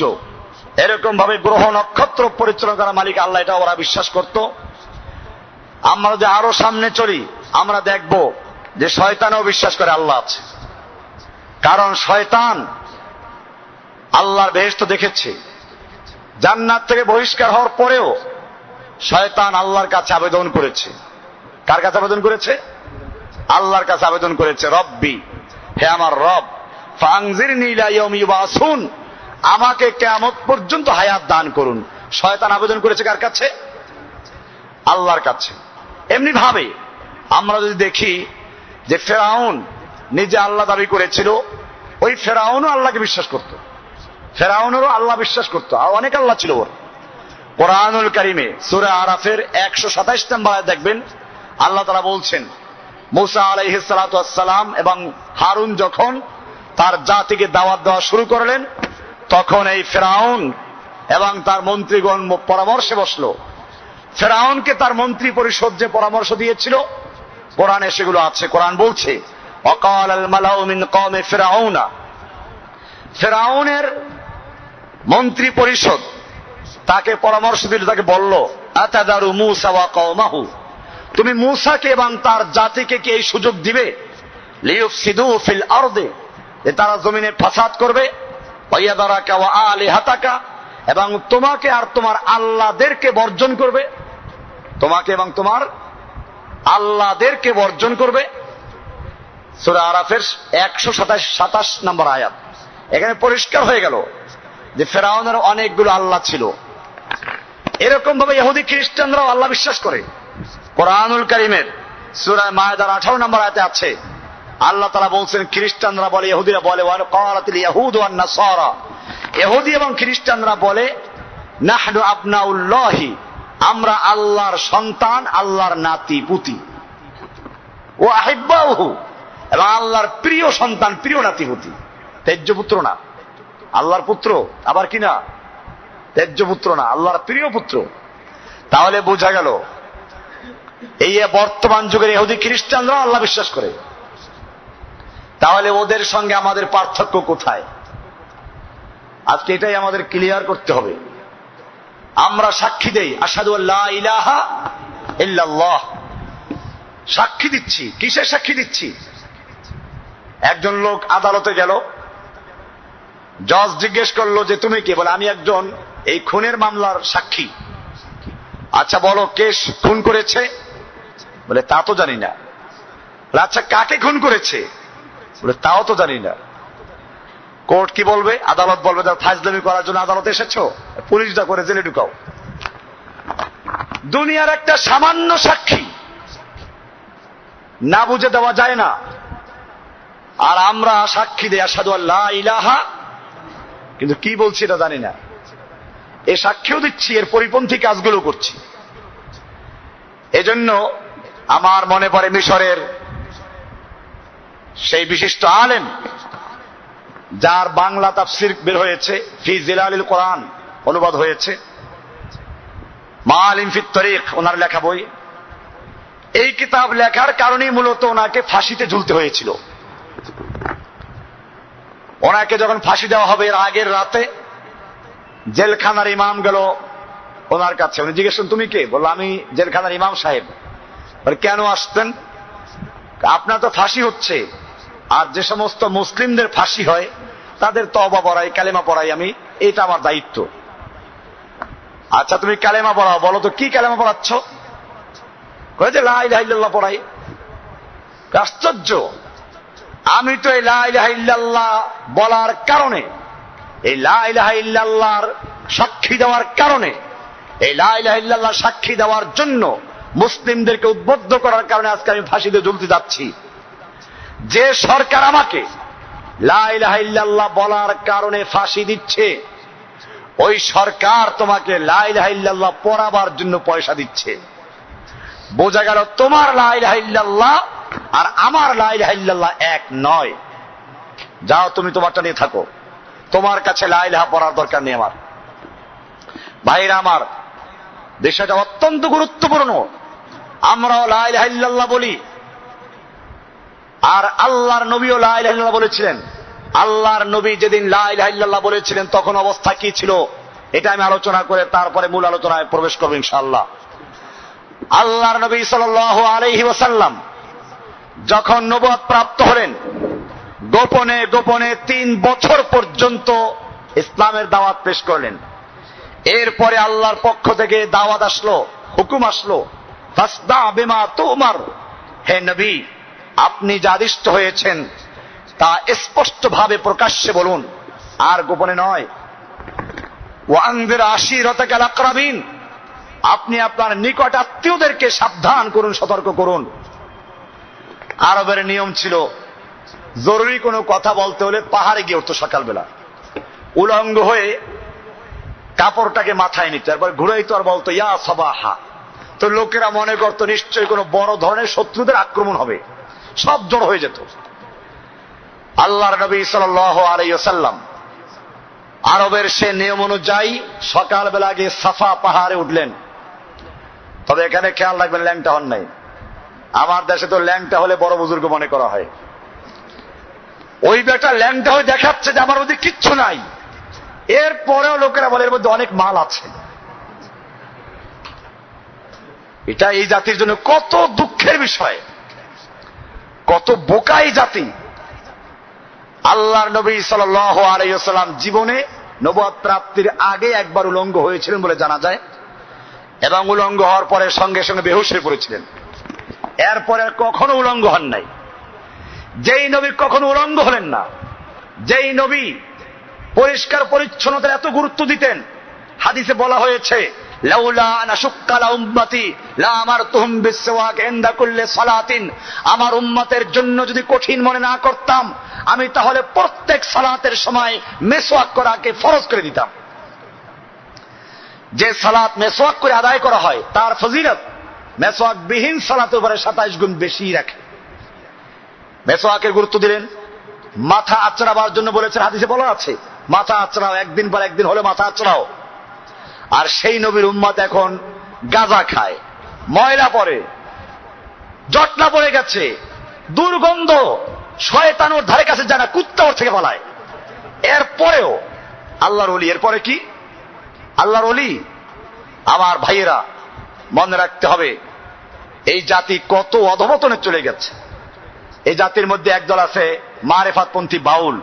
Speaker 1: এরকম ভাবে গ্রহ নক্ষত্র পরিচালনা করা মালিক আল্লাহ, এটা ওরা বিশ্বাস করত। আমরা যে আরো সামনে চলি আমরা দেখব যে শয়তানও বিশ্বাস করে আল্লাহ আছে। কারণ শয়তান আল্লাহর বেহেশত দেখেছে, জান্নাত থেকে বহিষ্কার হওয়ার পরেও শয়তান আল্লাহর কাছে আবেদন করেছে। কার কাছে আবেদন করেছে? আল্লাহর কাছে আবেদন করেছে, রব্বি, হে আমার রব, ফাংজিরনি ইলা ইয়াউমি ইউবাসুন, আমাকে কিয়ামত পর্যন্ত হায়াত দান করুন। শয়তান আবেদন করেছে কার কাছে? আল্লাহর কাছে। এমনি ভাবে আমরা যদি দেখি যে ফেরাউন নিজে আল্লাহ দাবি করেছিল, ওই ফেরাউনও আল্লাহকে বিশ্বাস করত, ফেরাউনেরও আল্লাহ বিশ্বাস করত, আর অনেক আল্লাহ ছিল ওর। কোরআনুল কারীমে সূরা আরাফের 127 নম্বর আয়াত দেখবেন আল্লাহ তাআলা বলছেন মুসা আলাইহিস সালাতু ওয়াস সালাম এবং হারুন যখন তার জাতিকে দাওয়াত দেওয়া শুরু করলেন, তখন এই ফেরাউন এবং তার মন্ত্রীগণ পরামর্শে বসলো। ফেরাউনকে তার মন্ত্রী পরিষদ যে পরামর্শ দিয়েছিল, কোরআনে সেগুলো আছে। কোরআন বলছে ওয়াকাল আল মালাউ মিন কওমি ফিরআউনা, ফেরাউনের মন্ত্রী পরিষদ তাকে পরামর্শ দিল, তাকে বলল আতাদারু মূসা ওয়া কওমাহু, তুমি মূসাকে এবং তার জাতিকে কি এই সুযোগ দিবে লিইফসিদু ফিল আরদে, যে তারা জমিনে ফাসাদ করবে, ওয়ায়াদারাকা ওয়া আলিহাতাকা, এবং তোমাকে আর তোমার আল্লাহদেরকে বর্জন করবে, তোমাকে এবং তোমার আল্লাহদেরকে বর্জন করবে। সূরা আরাফের 127 নম্বর আয়াত। এখানে পরিষ্কার হয়ে গেল যে ফেরাউনের অনেকগুলো আল্লাহ ছিল। এরকম ভাবে ইহুদি খ্রিস্টানরাও আল্লাহ বিশ্বাস করে। কোরআনুল কারীমের সূরা মায়েদার 18 নম্বর আয়াতে আছে, আল্লাহ তাআলা বলছেন, খ্রিস্টানরা বলে, ইহুদিরা বলে, ওয়াকালাতিল ইয়াহুদু ওয়ান নাসারা, ইহুদি এবং খ্রিস্টানরা বলে, নাহনু আবনাউল্লাহি, আমরা আল্লাহর সন্তান, আল্লাহর নাতি পুতি, ও আহিব্বাহু, এবং আল্লাহর প্রিয় সন্তান, প্রিয় নাতি পুতি। তেজ্য পুত্র না, আল্লাহর পুত্র, আবার কি না, তেজ্য পুত্র না, আল্লাহর প্রিয় পুত্র। তাহলে বোঝা গেল এই বর্তমান যুগের ইহুদি খ্রিস্টানরা আল্লাহ বিশ্বাস করে। তাহলে ওদের সঙ্গে আমাদের পার্থক্য কোথায়? আজকে এটাই আমাদের ক্লিয়ার করতে হবে। আমরা সাক্ষী দেই আশহাদু আল্লা ইলাহা ইল্লাল্লাহ, সাক্ষী দিচ্ছি। কিসের সাক্ষী দিচ্ছি? একজন লোক আদালতে গেল, জজ জিজ্ঞেস করলো যে তুমি কে? বলে, আমি একজন এই খুনের মামলার সাক্ষী। আচ্ছা বলো, কে খুন করেছে? বলে, তা তো জানি না। আচ্ছা কাকে খুন করেছে? বলে, তাও তো জানি না। কোর্ট কি বলবে? আদালত বলবে, ফাজলামি করার জন্য আদালতে এসেছো, পুলিশটা করে জেলে ঢুকাও। দুনিয়ার একটা সামান্য সাক্ষী না বুঝে দেওয়া যায় না। আর আমরা সাক্ষী দেই আশহাদু আল্লা ইলাহা, কিন্তু কি বলছি এটা জানি না। এ সাক্ষীও দিচ্ছি, এর পরিপন্থী কাজগুলো করছি। এজন্য আমার মনে পড়ে মিশরের সেই বিশিষ্ট আলেম, যার বাংলা তাফসির বের হয়েছে, ফি জিলালিল কোরআন অনুবাদ হয়েছে, মাআলিম ফিত তরিক, ওনার লেখা বই। এই কিতাব লেখার কারণেই মূলত ওনাকে ফাঁসিতে ঝুলতে হয়েছিল। ওনাকে যখন ফাঁসি দেওয়া হবে এর আগের রাতে জেলখানার ইমাম গেল ওনার কাছে। উনি জিজ্ঞেস করেন, তুমি কে? বলল, আমি জেলখানার ইমাম সাহেব। বলে, কেন আসতেন? আপনার তো ফাঁসি হচ্ছে, আর যে সমস্ত মুসলিমদের ফাঁসি হয় তাদের তওবা পড়াই, কালেমা পড়াই আমি, এটা আমার দায়িত্ব। আচ্ছা তুমি কালেমা পড়াও, বলো তো কি কালেমা পড়াচ্ছ? কয়ে যে লা ইলাহা ইল্লাল্লাহ পড়াই। আশ্চর্য, আমি তো এই লা ইলাহা ইল্লাল্লাহ বলার কারণে, এই লা ইলাহা ইল্লাল্লাহর সাক্ষী দেওয়ার কারণে, এই লা ইলাহা ইল্লাল্লাহ সাক্ষী দেওয়ার জন্য মুসলিমদেরকে উদ্বুদ্ধ করার কারণে আজকে আমি ফাঁসিতে ঝুলতে যাচ্ছি। যে সরকার আমাকে লা ইলাহা ইল্লাল্লাহ বলার কারণে ফাঁসি দিচ্ছে, ওই সরকার তোমাকে লা ইলাহা ইল্লাল্লাহ পড়াবার জন্য পয়সা দিচ্ছে। বোঝা গেল তোমার লা ইলাহা ইল্লাল্লাহ আর আমার লা ইলাহা ইল্লাল্লাহ এক নয়। যাও তুমি তোমারটা নিয়ে থাকো, তোমার কাছে লা ইলাহা পড়ার দরকার নেই আমার। ভাইরা আমার, বিষয়টা অত্যন্ত গুরুত্বপূর্ণ। আমরাও লা ইলাহা ইল্লাল্লাহ বলি, আর আল্লাহর নবীও লা ইলাহা ইল্লাল্লাহ বলেছিলেন। আল্লাহর নবী যেদিন লা ইলাহা ইল্লাল্লাহ বলেছিলেন তখন অবস্থা কি ছিল, এটা আমি আলোচনা করে তারপরে মূল আলোচনায় প্রবেশ করব ইনশাআল্লাহ। আল্লাহর নবী সাল্লাল্লাহু আলাইহি ওয়াসাল্লাম যখন নবুয়ত প্রাপ্ত হলেন, গোপনে গোপনে 3 বছর পর্যন্ত ইসলামের দাওয়াত পেশ করলেন। এরপরে আল্লাহর পক্ষ থেকে দাওয়াত আসলো, হুকুম আসলো, ফাসদা বিমা তুমার, হে নবী আপনি যা আদিষ্ট হয়েছেন তা স্পষ্ট ভাবে প্রকাশ্যে বলুন, আর গোপনে নয়। ওয়ানজির আশিরাতাকাল আকরাবিন, আপনি আপনার নিকট আত্মীয়দেরকে সাবধান করুন, সতর্ক করুন। আরবের নিয়ম ছিল, জরুরি কোনো কথা বলতে হলে পাহাড়ে গিয়ে উঠতো সকালবেলা, উলঙ্গ হয়ে কাপড়টাকে মাথায় নিত, তারপর ঘুরাইতো আর বলতো ইয়া সাবাহা। তো লোকেরা মনে করতো নিশ্চয়ই কোনো বড় ধরনের শত্রুদের আক্রমণ হবে, সব জড় হয়ে যেত। আল্লাহর নবী সাল্লাল্লাহু আলাইহি ওয়াসাল্লাম আরবের সে নিয়ম অনুযায়ী সকালবেলা গিয়ে সাফা পাহাড়ে উঠলেন। তবে এখানে খেয়াল রাখবেন, ল্যাংটা হন নাই। আমার দেশে তো ল্যাংটা হলে বড় বুজুর্গ মনে করা হয়। ওই বেটা ল্যাংটা হয়ে দেখাচ্ছে যে আমার মধ্যে কিচ্ছু নাই, এরপরেও লোকেরা বলে এর মধ্যে অনেক মাল আছে। এটা এই জাতির জন্য কত দুঃখের বিষয়, কত বোকা এই জাতি। আল্লাহর নবী সাল্লাল্লাহু আলাইহি ওয়াসাল্লাম জীবনে নবুয়ত প্রাপ্তির আগে একবার উলঙ্গ হয়েছিলেন বলে জানা যায়, এবং উলঙ্গ হওয়ার পরে সঙ্গে সঙ্গে বেহুশ হয়ে পড়েছিলেন। এরপরে কখনো উলঙ্গ হন নাই। যেই নবী কখনো উলঙ্গ হলেন না, যেই নবী পরিষ্কার পরিচ্ছন্নতার এত গুরুত্ব দিতেন, হাদিসে বলা হয়েছে লাউলা আনা শুক্কা লা উম্মতি লা আমারতুহুম বিসওয়াক ইনদা কুল্লি সালাতিন, আমার উম্মতের জন্য যদি কঠিন মনে না করতাম আমি তাহলে প্রত্যেক সালাতের সময় মেসওয়াক করাকে ফরজ করে দিতাম। যে সালাত মেসওয়াক করে আদায় করা হয় তার ফজিলত মেসওয়াক বিহীন সালাতের উপরে 27 গুণ বেশি রাখে। মেসওয়াকের গুরুত্ব দিলেন। মাথা আঁচড়াবার জন্য বলেছেন, হাদিসে বলা আছে মাথা আঁচড়াও, একদিন পর একদিন হলে মাথা আঁচড়াও। আর সেই নবীর উম্মত এখন গাঁজা খায়, ময়লা পড়ে, জটলা পড়ে গেছে, দুর্গন্ধ, শয়তান ওর ধারে কাছে যায় না, কুত্তা ওর থেকে পালায়। এরপরেও আল্লাহর ওলি, এরপরে কি আল্লাহর ওলি। আমার ভাইয়েরা মনে রাখতে হবে, এই জাতি কত অধঃপতনে চলে গেছে। এই জাতির মধ্যে একদল আছে মারেফাতপন্থী বাউল।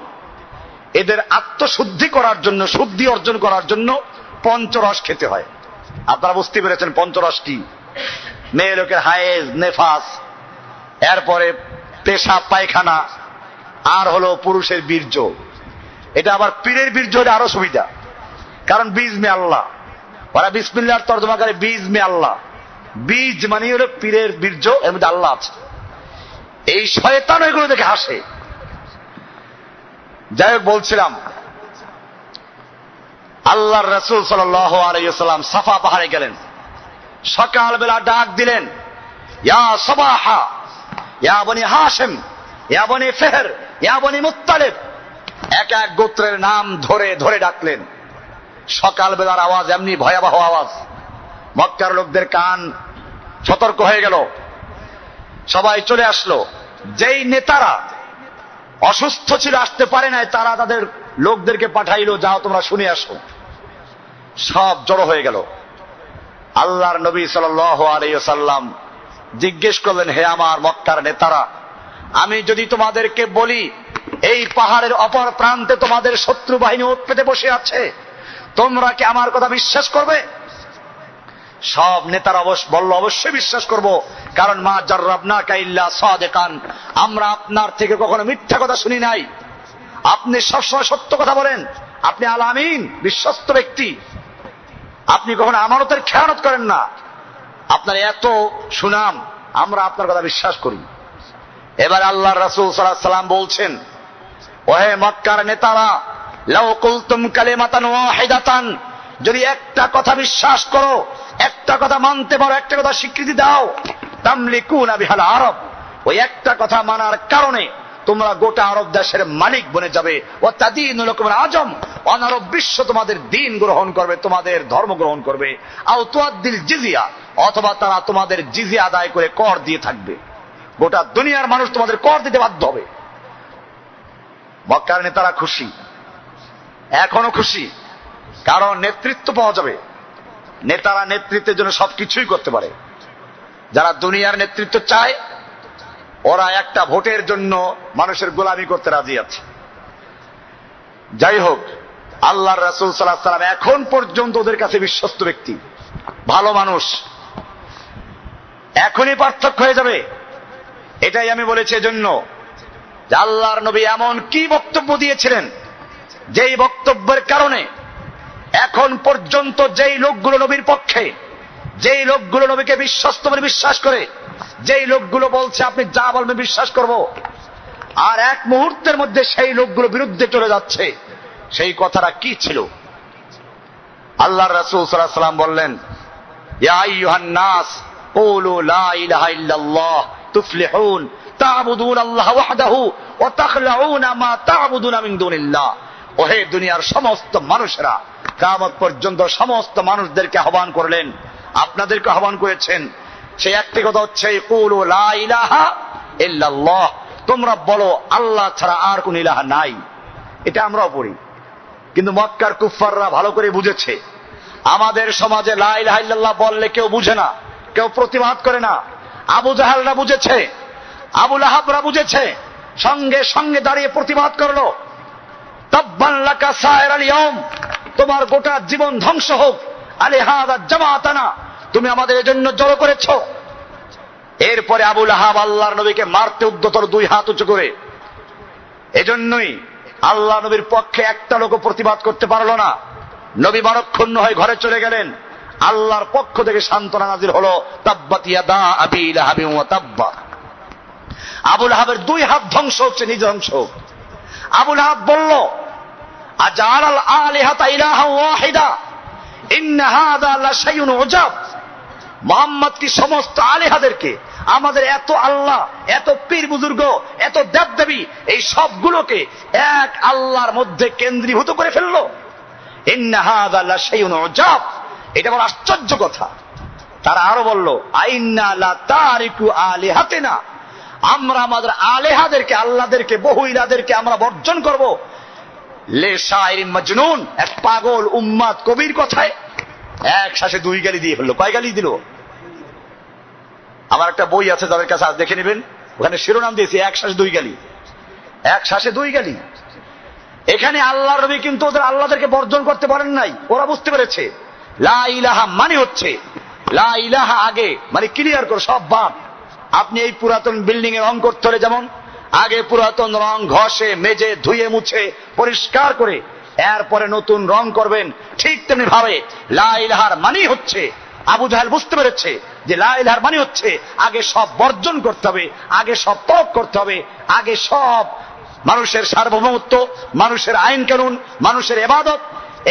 Speaker 1: এদের আত্মশুদ্ধি করার জন্য, শুদ্ধি অর্জন করার জন্য পঞ্চরস খেতে হয়। আপনারা বুঝতে পেরেছেন পঞ্চরস কি? মেয়ে লোকের হায়েজ, নেফাস, এরপরে পেশাব পায়খানা, আর হলো পুরুষের বীর্য। এটা আবার পীরের বীর্য হলে আরো সুবিধা, কারণ বীজ মে আল্লাহ, ওরা বিসমিল্লাহর তর্জমা করে বীজ মে আল্লাহ। বীজ মানে হলো পীরের বীর্য, এর মধ্যে আল্লাহ আছে। এই শয়তান এগুলো দেখে হাসে। যাই হোক, বলছিলাম আল্লাহর রাসূল সাল্লাল্লাহু আলাইহি ওয়াসাল্লাম সাফা পাহাড়ে গেলেন। সকালবেলা ডাক দিলেন, ইয়া সাবাহা, ইয়া বনি হাশিম, ইয়া বনি ফিহর, ইয়া বনি মুত্তালিব। এক এক গোত্রের নাম ধরে ধরে ডাকলেন। সকালবেলার আওয়াজ এমনি ভয়াবহ আওয়াজ, মক্কার লোকদের কান সতর্ক হয়ে গেল। সবাই চলে আসলো। যেই নেতারা অসুস্থ ছিল, আসতে পারে নাই, তারা তাদের লোকদেরকে পাঠাইলো, যাও তোমরা শুনে আসো। সব জড়ো হয়ে গেল। আল্লাহর নবী সাল্লাল্লাহু আলাইহি ওয়াসাল্লাম জিজ্ঞেস করলেন, হে আমার মক্কার নেতারা, আমি যদি তোমাদেরকে বলি এই পাহাড়ের অপর প্রান্তে তোমাদের শত্রু বাহিনী ওঁৎ পেতে বসে আছে, তোমরা কি আমার কথা বিশ্বাস করবে? সব নেতারা বলল, অবশ্যই বিশ্বাস করব, কারণ মা জাররাবনাকা ইল্লা সাদিকান, আমরা আপনার থেকে কখনো মিথ্যা কথা শুনি নাই, আপনি সবসময় সত্য কথা বলেন, আপনি আল আমিন, বিশ্বস্ত ব্যক্তি, আপনি কখনো আমানতের খেয়ানত করেন না, আপনার এত সুনাম, আমরা আপনার কথা বিশ্বাস করি। এবার আল্লাহর রাসূল সাল্লাল্লাহু আলাইহি ওয়াসাল্লাম বলছেন, ওহে মক্কার নেতারা, লাউ কুলতুম কালিমাতান ওয়াহিদাতান, যদি একটা কথা বিশ্বাস করো, একটা কথা মানতে পারো, একটা কথা স্বীকৃতি দাও, তামলিকুনা বিহাল আরব, ওই একটা কথা মানার কারণে তোমরা গোটা আরব দেশের মালিক বনে যাবে। ও তাদিনুল লাকুম আজম, অনারব বিশ্ব তোমাদের দিন গ্রহণ করবে, তোমাদের ধর্ম গ্রহণ করবে। আও তুআদ্দিল জিজিয়া, অথবা তারা তোমাদের জিজিয়া আদায় করে কর দিয়ে থাকবে। গোটা দুনিয়ার মানুষ তোমাদের কর দিতে বাধ্য হবে। মক্কার নেতারা খুশি, এখনো খুশি, কারণ নেতৃত্ব পাওয়া যাবে। নেতারা নেতৃত্বের জন্য সবকিছুই করতে পারে। যারা দুনিয়ার নেতৃত্ব চায়, ওরা একটা ভোটের জন্য মানুষের গোলামি করতে রাজি আছে। যাই হোক, আল্লাহর রাসূল সাল্লাল্লাহু আলাইহি ওয়াসাল্লাম এখন পর্যন্ত ওদের কাছে বিশ্বস্ত ব্যক্তি, ভালো মানুষ। এখনই পার্থক্য হয়ে যাবে, এটাই আমি বলেছি এজন্য যে আল্লাহর নবী এমন কি বক্তব্য দিয়েছিলেন, যেই বক্তব্যের কারণে এখন পর্যন্ত যেই লোকগুলো নবীর পক্ষে, যেই লোকগুলো নবীকে বিশ্বস্ত বলে বিশ্বাস করে, যেই লোকগুলো বলছে আপনি যা বলবেন বিশ্বাস করব, আর এক মুহূর্তের মধ্যে সেই লোকগুলো বিরুদ্ধে চলে যাচ্ছে, সেই কথাটা কি ছিল? আল্লাহর রাসূল সাল্লাল্লাহু আলাইহি ওয়াসাল্লাম বললেন, ইয়া আইয়ুহান নাস কুলু লা ইলাহা ইল্লাল্লাহ তুফলিহুন তা'বুদুনাল্লাহ ওয়াহদাহু ওয়া তাখলাউনা মা তা'বুদুনা মিন দুনিল্লাহ। ওহে দুনিয়ার সমস্ত মানুষেরা, কিয়ামত পর্যন্ত সমস্ত মানুষদেরকে আহ্বান করলেন, আপনাদেরকে আহ্বান করেছেন। সেই একটি কথা হচ্ছে, কুলু লা ইলাহা ইল্লাল্লাহ, তোমরা বলো আল্লাহ ছাড়া আর কোন ইলাহা নাই। এটা আমরাও পড়ি, কিন্তু মক্কার কুফফাররা ভালো করে বুঝেছে। আমাদের সমাজে লা ইলাহা ইল্লাল্লাহ বললে কেউ বুঝে না, কেউ প্রতিবাদ করে না। আবু জাহালরা বুঝেছে, আবু লাহাবরা বুঝেছে, সঙ্গে সঙ্গে দাঁড়িয়ে প্রতিবাদ করলো, তাব্বান লাকা সায়রাল ইয়াউম, তোমার গোটা জীবন ধ্বংস হোক, আলিহাদা জামাতানা, তুমি আমাদের এজন্য জড়ো করেছো। এরপরে আবু লাহাব আল্লাহর নবীকে মারতে উদ্যতর, দুই হাত উঁচু করে। এজন্যই আল্লাহ নবীর পক্ষে একটা লোক প্রতিবাদ করতে পারলো না। নবী মনক্ষুণ্ণ হয়ে ঘরে চলে গেলেন। আল্লাহর পক্ষ থেকে সান্ত্বনা নাযিল হলো, তাব্বাত ইয়াদা আবি লাহাবিন ওয়া তাব্বা। আবু লাহাবের দুই হাত ধ্বংস হচ্ছে, নিজে ধ্বংস। আবু লাহাব বলল, আজালাল আলিহাতা ইলাহা ওয়াহিদা ইন্না হাযা লাশাইউন উজাব। মুহাম্মদ কি সমস্ত আলিহাদেরকে, আমাদের এত আল্লাহ, এত পীর বুজুর্গ, এত দেবদেবী, এই সবগুলোকে এক আল্লাহর মধ্যে কেন্দ্রীভূত করে ফেললো? ইন্না হাযা লাশাইউন উজাব, এটা বড় আশ্চর্য কথা। তারা আরো বলল, আইন্না লা তারিকু আলিহাতিনা, আমরা আমাদের আলেহাদেরকে, আল্লাহদেরকে, বহু ইলাদেরকে আমরা বর্জন করব। লে শায়রিন মাজনুন, এক পাগল উম্মাদ কবির কথায় এক শ্বাসে দুই গালি দিয়ে ফেললো। কয় গালি দিল? আমার একটা বই আছে, যাদের কাছে আজ দেখে নেবেন, ওখানে শিরোনাম দিয়েছি এক শ্বাসে দুই গালি, এক শ্বাসে দুই গালি। এখানে আল্লাহর নবী কিন্তু ওদের আল্লাহদেরকে বর্জন করতে পারেন নাই। ওরা বুঝতে পেরেছে লা ইলাহা মানে হচ্ছে, লা ইলাহা আগে মানে ক্লিয়ার করে সব বাদ। আপনি এই পুরাতন বিল্ডিং এ রং করতে হলে যেমন আগে পুরাতন রং ঘষে মেজে ধুয়ে মুছে পরিষ্কার করে এরপরে নতুন রং করবেন, ঠিক তেমনি ভাবে লা ইলাহার মানে হচ্ছে, আবু জাহেল বুঝতে পেরেছে যে লা ইলাহার মানে হচ্ছে আগে সব বর্জন করতে হবে, আগে সব ত্যাগ করতে হবে, আগে সব মানুষের সার্বভৌমত্ব, মানুষের আইন কানুন, মানুষের ইবাদত,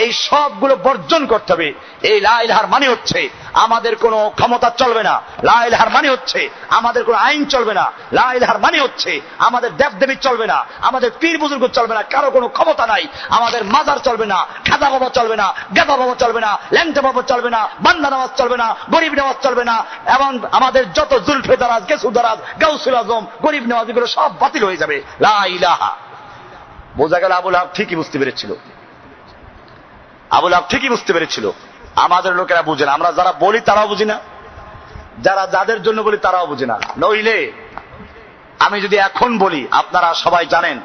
Speaker 1: এই সবগুলো বর্জন করতে হবে। এই লা ইলাহার মানে হচ্ছে আমাদের কোনো ক্ষমতা চলবে না, লা ইলাহার মানে হচ্ছে আমাদের কোনো আইন চলবে না, লা ইলাহার মানে হচ্ছে আমাদের দেবদেবী চলবে না, আমাদের পীর বুজুর্গ চলবে না, কারো কোনো ক্ষমতা নাই, আমাদের মাজার চলবে না, খাদা বাবা চলবে না, গাদা বাবা চলবে না, ল্যাংটা বাবা চলবে না, বান্দা নামাজ চলবে না, গরিব নামাজ চলবে না, এবং আমাদের যত জুলফে দারাজ, গেসু দারাজ, গাউসুল আজম, গরিব নামাজ, এগুলো সব বাতিল হয়ে যাবে। লা ইলাহা। বোঝা গেল আবু লাহাব ঠিকই বুঝতে পেরেছিল। আবু লাহাব ঠিকই বুঝতে পেরেছিল। আমাদের লোকেরা বুঝে না, আমরা যারা বলি তারাও বুঝি না, যারা যাদের জন্য বলি তারাও বুঝে না। নইলে আমি যদি এখন বলি, আপনারা সবাই জানেন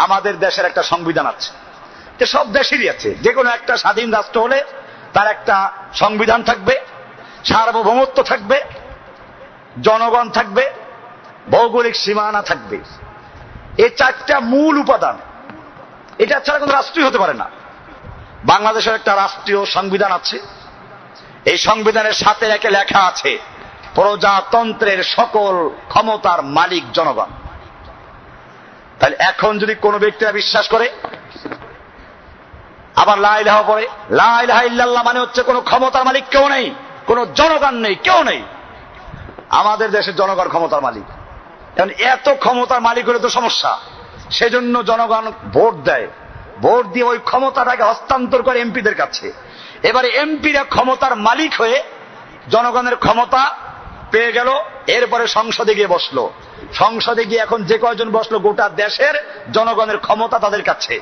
Speaker 1: আমাদের দেশের একটা সংবিধান আছে, যে সব দেশেরই আছে, যে কোনো একটা স্বাধীন রাষ্ট্র হলে তার একটা সংবিধান থাকবে, সার্বভৌমত্ব থাকবে, জনগণ থাকবে, ভৌগোলিক সীমানা থাকবে। এই চারটা মূল উপাদান, এটা ছাড়া কোনো রাষ্ট্রই হতে পারে না। বাংলাদেশের একটা রাষ্ট্রীয় সংবিধান আছে, এই সংবিধানের সাথে একে লেখা আছে প্রজাতন্ত্রের সকল ক্ষমতার মালিক জনগণ। তাহলে এখন যদি কোনো ব্যক্তিরা বিশ্বাস করে আবার লা ইলাহা পড়ে, লা ইলাহা ইল্লাল্লাহ মানে হচ্ছে কোনো ক্ষমতার মালিক কেউ নেই, কোনো জনগণ নেই, কেউ নেই। আমাদের দেশের জনগণ ক্ষমতার মালিক। এখন এত ক্ষমতার মালিক হলে তো সমস্যা, সেজন্য জনগণ ভোট দেয়, ভোট দিয়ে ওই ক্ষমতাটাকে হস্তান্তর করে এমপিদের কাছে। এবারে এমপিরা ক্ষমতার মালিক হয়ে জনগণের ক্ষমতা পেয়ে গেল, এরপরে সংসদে গিয়ে বসলো। সংসদে গিয়ে এখন যে কয়জন বসলো, গোটা দেশের জনগণের ক্ষমতা তাদের কাছে,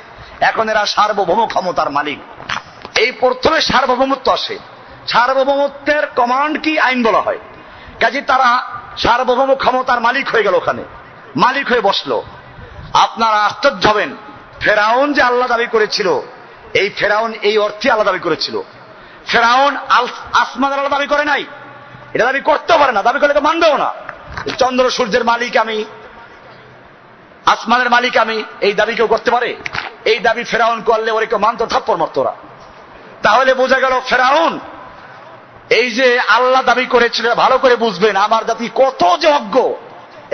Speaker 1: এখন এরা সার্বভৌম ক্ষমতার মালিক। এই প্রথমে সার্বভৌমত্ব আসে, সার্বভৌমত্বের কমান্ড কি আইন বলা হয়। কাজে তারা সার্বভৌম ক্ষমতার মালিক হয়ে গেল, ওখানে মালিক হয়ে বসলো। আপনারা আশ্চর্য হবেন, ফেরাউন যে আল্লাহ দাবি করেছিল, এই ফেরাউন এই অর্থে আল্লাহ দাবি করেছিল। ফেরাউন আসমানের আল্লাহ দাবি করে নাই, এটা দাবি করতেও পারে না, দাবি করলে মানবেও না। চন্দ্র সূর্যের মালিক আমি, আসমানের মালিক আমি, এই দাবি কেউ করতে পারে? এই দাবি ফেরাউন করলে ওরে কেউ মানত, থাপ্পড় মারত ওরা। তাহলে বোঝা গেল ফেরাউন এই যে আল্লাহ দাবি করেছিল, ভালো করে বুঝবেন আমার জাতি কত যে অজ্ঞ।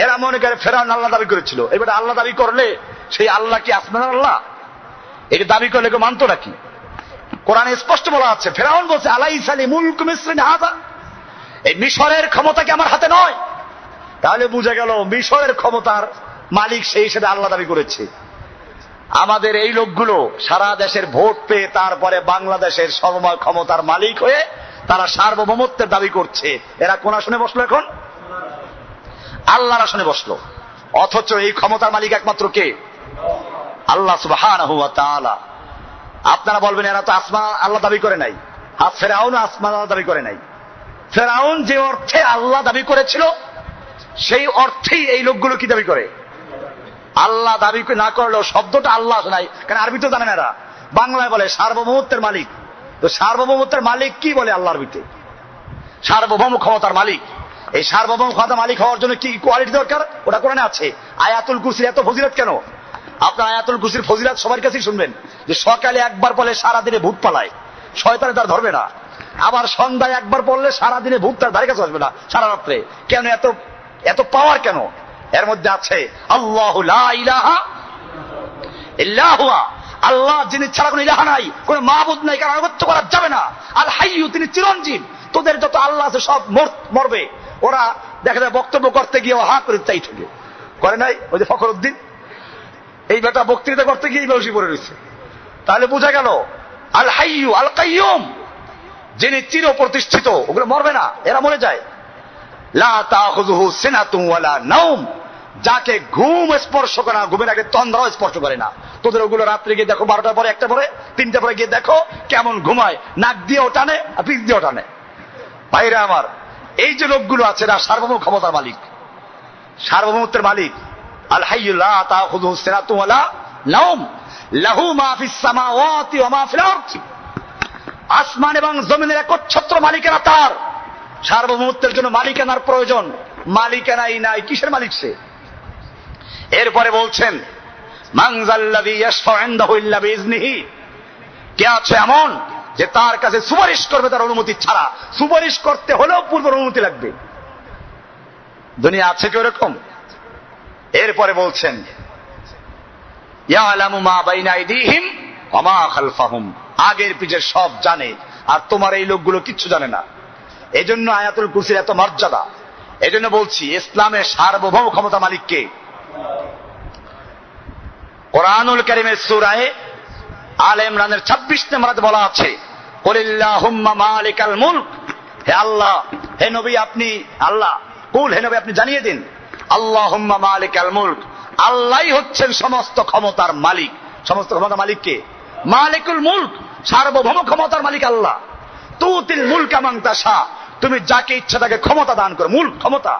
Speaker 1: এরা মনে করে ফেরাউন আল্লাহ দাবি করেছিল, এবার আল্লাহ দাবি করলে সেই আল্লাহ কি আসমানের আল্লাহ? এটা দাবি করলে কেউ মানত নাকি? কোরআনে স্পষ্ট বলা আছে, ফেরাউন বলছে আলাইসা লি মুলকু মিসর হাযা, এই মিশরের ক্ষমতা কি আমার হাতে নয়? তাহলে বুঝা গেল মিশরের ক্ষমতার মালিক সেই হিসেবে আল্লাহ দাবি করেছে। আমাদের এই লোকগুলো সারা দেশের ভোট পেয়ে তারপরে বাংলাদেশের সর্বময় ক্ষমতার মালিক হয়ে তারা সার্বভৌমত্বের দাবি করছে। এরা কোন আসনে বসলো? এখন আল্লাহর আসনে বসলো। অথচ এই ক্ষমতার মালিক একমাত্র কে? আল্লাহ সুবহানাহু ওয়া তাআলা। আপনারা বলবেন এরা তো আসমান আল্লাহ দাবি করে নাই। আর ফেরাউন আসমান আল্লাহ দাবি করে নাই। ফেরাউন যে অর্থে আল্লাহ দাবি করেছিল সেই অর্থেই এই লোকগুলো কি দাবি করে? আল্লাহ দাবি না করলেও শব্দটা আল্লাহ নাই, কারণ আরবি তো জানে না এরা, বাংলায় বলে সার্বভৌমত্বের মালিক। তো সার্বভৌমত্বের মালিক কি বলে আল্লাহর ভিতরে? সার্বভৌম ক্ষমতার মালিক। এই সার্বভৌম ক্ষমতার মালিক হওয়ার জন্য কি কোয়ালিটি দরকার? ওটা কোরআনে আছে। আয়াতুল কুরসির এত ফজিলত কেন? আপনার আয়াতুল কুরসির ফজিলত সবার কাছেই শুনবেন, যে সকালে একবার বলে সারাদিনে ভূত পালায়, শয়তানে তার ধরবে না। আবার সন্ধ্যায় একবার পড়লে সারাদিনে ভূত তার ধারে কাছে আসবে না সারা রাত্রে। কেন এত এত পাওয়ার কেন? এর মধ্যে আছে আল্লাহু লা ইলাহা ইল্লা হুয়া, আল্লাহ যিনি ছাড়া কোনো ইলাহা নাই, কোনো মাবুদ নাই, কারণ আনুগত্য করা যাবে না। আল হাইয়্যু, তিনি চিরঞ্জীব। তোদের যত আল্লাহ আছে সব মরবে। ওরা দেখা যায় বক্তব্য করতে গিয়ে হা করে চাই ঠুকে করে নাই। ওই যে ফখরুদ্দিন, এই বেটা বক্তৃতা করতে গিয়ে বেশি পড়ে রয়েছে। তাহলে বোঝা গেল আল হাইয়্যু আল কাইয়্যুম, যিনি চির প্রতিষ্ঠিত, ওগুলো মরবে না, এরা মরে যায়। লা তাখুযুহু সিনাতুন ওয়ালা নাওম, যাকে ঘুম স্পর্শ করে না, ঘুমের আগে তন্দ্রাও স্পর্শ করে না। তোদের ওগুলো রাত্রে গিয়ে দেখো, 12টার পরে, 1টা পরে, 3টা পরে গিয়ে দেখো কেমন ঘুমায়, নাক দিয়েও টানে আর পিঠ দিয়েও টানে। ভাইরা আমার, এই যে লোকগুলো আছে এরা সার্বভৌম ক্ষমতার মালিক, সার্বভৌমত্বের মালিক। আল হাইয়্যু লা তাখুযুহু সিনাতুন ওয়ালা নাওম লাহু মা ফিস সামাওয়াতি ওয়া মা ফিল আরদ, আসমান এবং জমিনের একচ্ছত্র মালিকানা তার। সার্বভৌমত্বের জন্য মালিকানার প্রয়োজন, মালিকানাই নাই, কিসের মালিক সে? এরপরে বলছেন মান যাল্লাযী ইয়াশফাউ ইনদাহু ইল্লা বিইজনিহি, কে আছে এমন যে তার কাছে সুপারিশ করবে তার অনুমতি ছাড়া? সুপারিশ করতে হলেও পূর্ব অনুমতি লাগবে। দুনিয়া আছে কি এরকম? এরপরে বলছেন ইয়ালামু মা বাইনা আইদিহিম ওয়া মা খালফাহুম, আগের পিছের সব জানে, আর তোমার এই লোকগুলো কিচ্ছু জানে না। এজন্য আয়াতুল কুরসির এত মর্যাদা। এজন্য বলছি ইসলামের সার্বভৌম ক্ষমতা মালিক কে? কোরআনুল কারীমের সূরা আলে ইমরানের 26 নম্বর আয়াতে বলা আছে কুলিল্লাহুম্মা মালিকাল মুলক, হে আল্লাহ, হে নবী আপনি আল্লাহ, কুল, হে নবী আপনি জানিয়ে দিন, আল্লাহুম্মা মালিকাল মুলক, আল্লাহই হচ্ছেন সমস্ত ক্ষমতার মালিক। সমস্ত ক্ষমতার মালিক কে? মালিকুল মুলক, সার্বভৌম ক্ষমতার মালিক আল্লাহ। তুতিল মুলকা মান তাশা, তুমি যাকে ইচ্ছা তাকে ক্ষমতা দান করো, মুলক ক্ষমতা।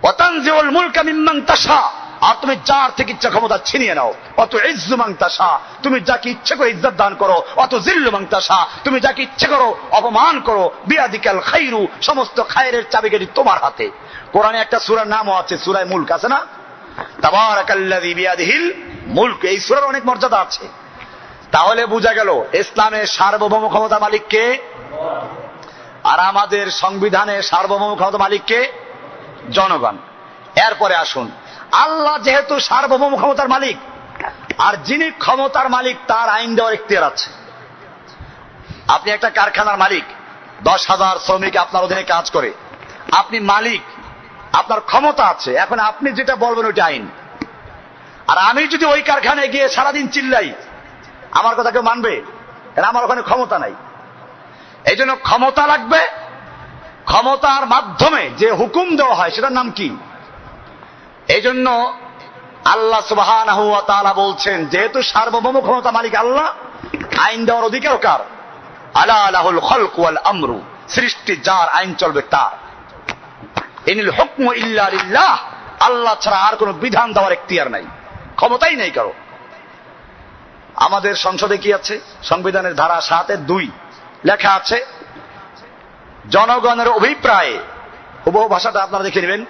Speaker 1: ওয়া তানজিউল মুলকা মিম্মান তাশা, আর তুমি যার থেকে ইচ্ছা ক্ষমতা ছিনিয়ে নাও। অত ইজ্জু মান তাশা, তুমি যাকে ইচ্ছা করে ইজ্জত দান করো। অত জিল্লু মান তাশা, তুমি যাকে ইচ্ছা করো অপমান করো। বিয়াদিকাল খায়রু, সমস্ত খায়রের চাবিকাঠি তোমার হাতে। কোরআনে একটা সূরার নামও আছে, সূরা মুলক আছে না? তাবারাকাল্লাযী বিয়াদিহিল মুলক, এই সূরার অনেক মর্যাদা আছে। তাহলে বোঝা গেল ইসলামের সার্বভৌম ক্ষমতা মালিক কে? আর আমাদের সংবিধানের সার্বভৌম ক্ষমতা মালিক কে? জনগণ। এরপরে আসুন, আল্লাহ যেহেতু সার্বভৌম ক্ষমতার মালিক, আর যিনি ক্ষমতার মালিক তার আইন দেওয়ার ইখতিয়ার আছে। আপনি একটা কারখানার মালিক, 10,000 শ্রমিক আপনার অধীনে কাজ করে, আপনি মালিক, আপনার ক্ষমতা আছে, এখন আপনি যেটা বলবেন ওইটা আইন। আর আমি যদি ওই কারখানায় গিয়ে সারাদিন চিল্লাই, আমার কথা কেউ মানবে? কারণ আমার ওখানে ক্ষমতা নাই। এই জন্য ক্ষমতা লাগবে। ক্ষমতার মাধ্যমে যে হুকুম দেওয়া হয় সেটার নাম কি? এই জন্য আল্লাহ সুবহানাহু ওয়া তাআলা বলছেন, যেহেতু সার্বভৌম ক্ষমতা মালিক আল্লাহ, আইন দেওয়ার অধিকার কার? আলা লাহুল খালকু ওয়াল আমরু, সৃষ্টি যার, আইন চলবে তার। ইনিল হুকমু ইল্লা লিল্লাহ, আল্লাহ ছাড়া আর কোনো বিধান দেওয়ার ইখতিয়ার নাই, ক্ষমতাই নেই কারো। আমাদের সংসদে কি আছে? সংবিধানের ধারা 7-2 লেখা আছে, জনগণের অভিপ্রায়ে, হুবহু ভাষাটা আপনারা দেখে নেবেন,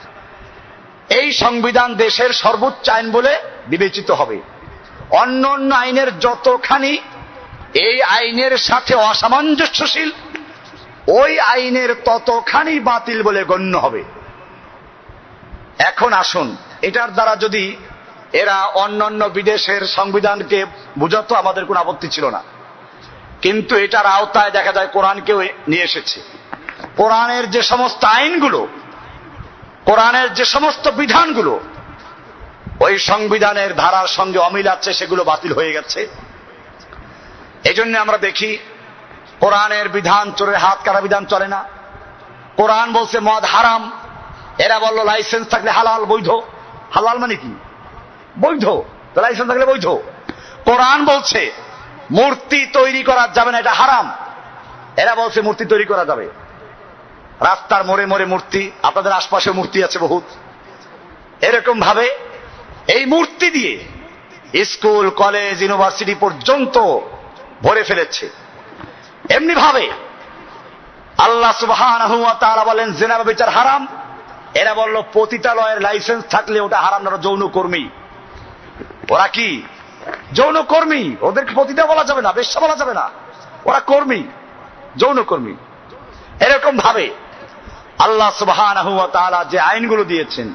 Speaker 1: এই সংবিধান দেশের সর্বোচ্চ আইন বলে বিবেচিত হবে। অন্য অন্য আইনের যতখানি এই আইনের সাথে অসামঞ্জস্যশীল, ওই আইনের ততখানি বাতিল বলে গণ্য হবে। এখন আসুন, এটার দ্বারা যদি এরা অন্যান্য বিদেশের সংবিধানকে বুঝাতো, আমাদের কোনো আপত্তি ছিল না। কিন্তু এটার আওতায় দেখা যায় কোরআনকেও নিয়ে এসেছে। কোরআনের যে সমস্ত আইনগুলো, কোরআনের যে সমস্ত বিধানগুলো ওই সংবিধানের ধারার সঙ্গে অমিল আছে, সেগুলো বাতিল হয়ে গেছে। এই জন্য আমরা দেখি কোরআনের বিধান, চোরের হাত কাটা বিধান চলে না। কোরআন বলছে মদ হারাম, এরা বলল লাইসেন্স থাকলে হালাল, বৈধ। হালাল মানে কি? বৈধ। লাইসেন্স থাকলে বৈধ। কোরআন বলছে মূর্তি তৈরি করা যাবে না, এটা হারাম, এরা বলছে মূর্তি তৈরি করা যাবে। রাস্তার মোড়ে মোড়ে মূর্তি, আপনাদের আশপাশে মূর্তি আছে বহুত। এরকম ভাবে এই মূর্তি দিয়ে স্কুল, কলেজ, ইউনিভার্সিটি পর্যন্ত ভরে ফেলেছে। এমনি ভাবে আল্লাহ সুবহানাহু ওয়া তাআলা বলেন জিনা ব্যভিচার হারাম, এরা বলল পতিতালয়ের লাইসেন্স থাকলে ওটা হারাম না, যৌনকর্মী। ওরা কি যৌনকর্মী? ওদেরকে পতিতা বলা যাবে না, বেশ্যা বলা যাবে না, ওরা কর্মী, যৌনকর্মী। এরকম ভাবে আল্লাহ সুবহানাহু ওয়া তাআলা যে আইনগুলো দিয়েছেন,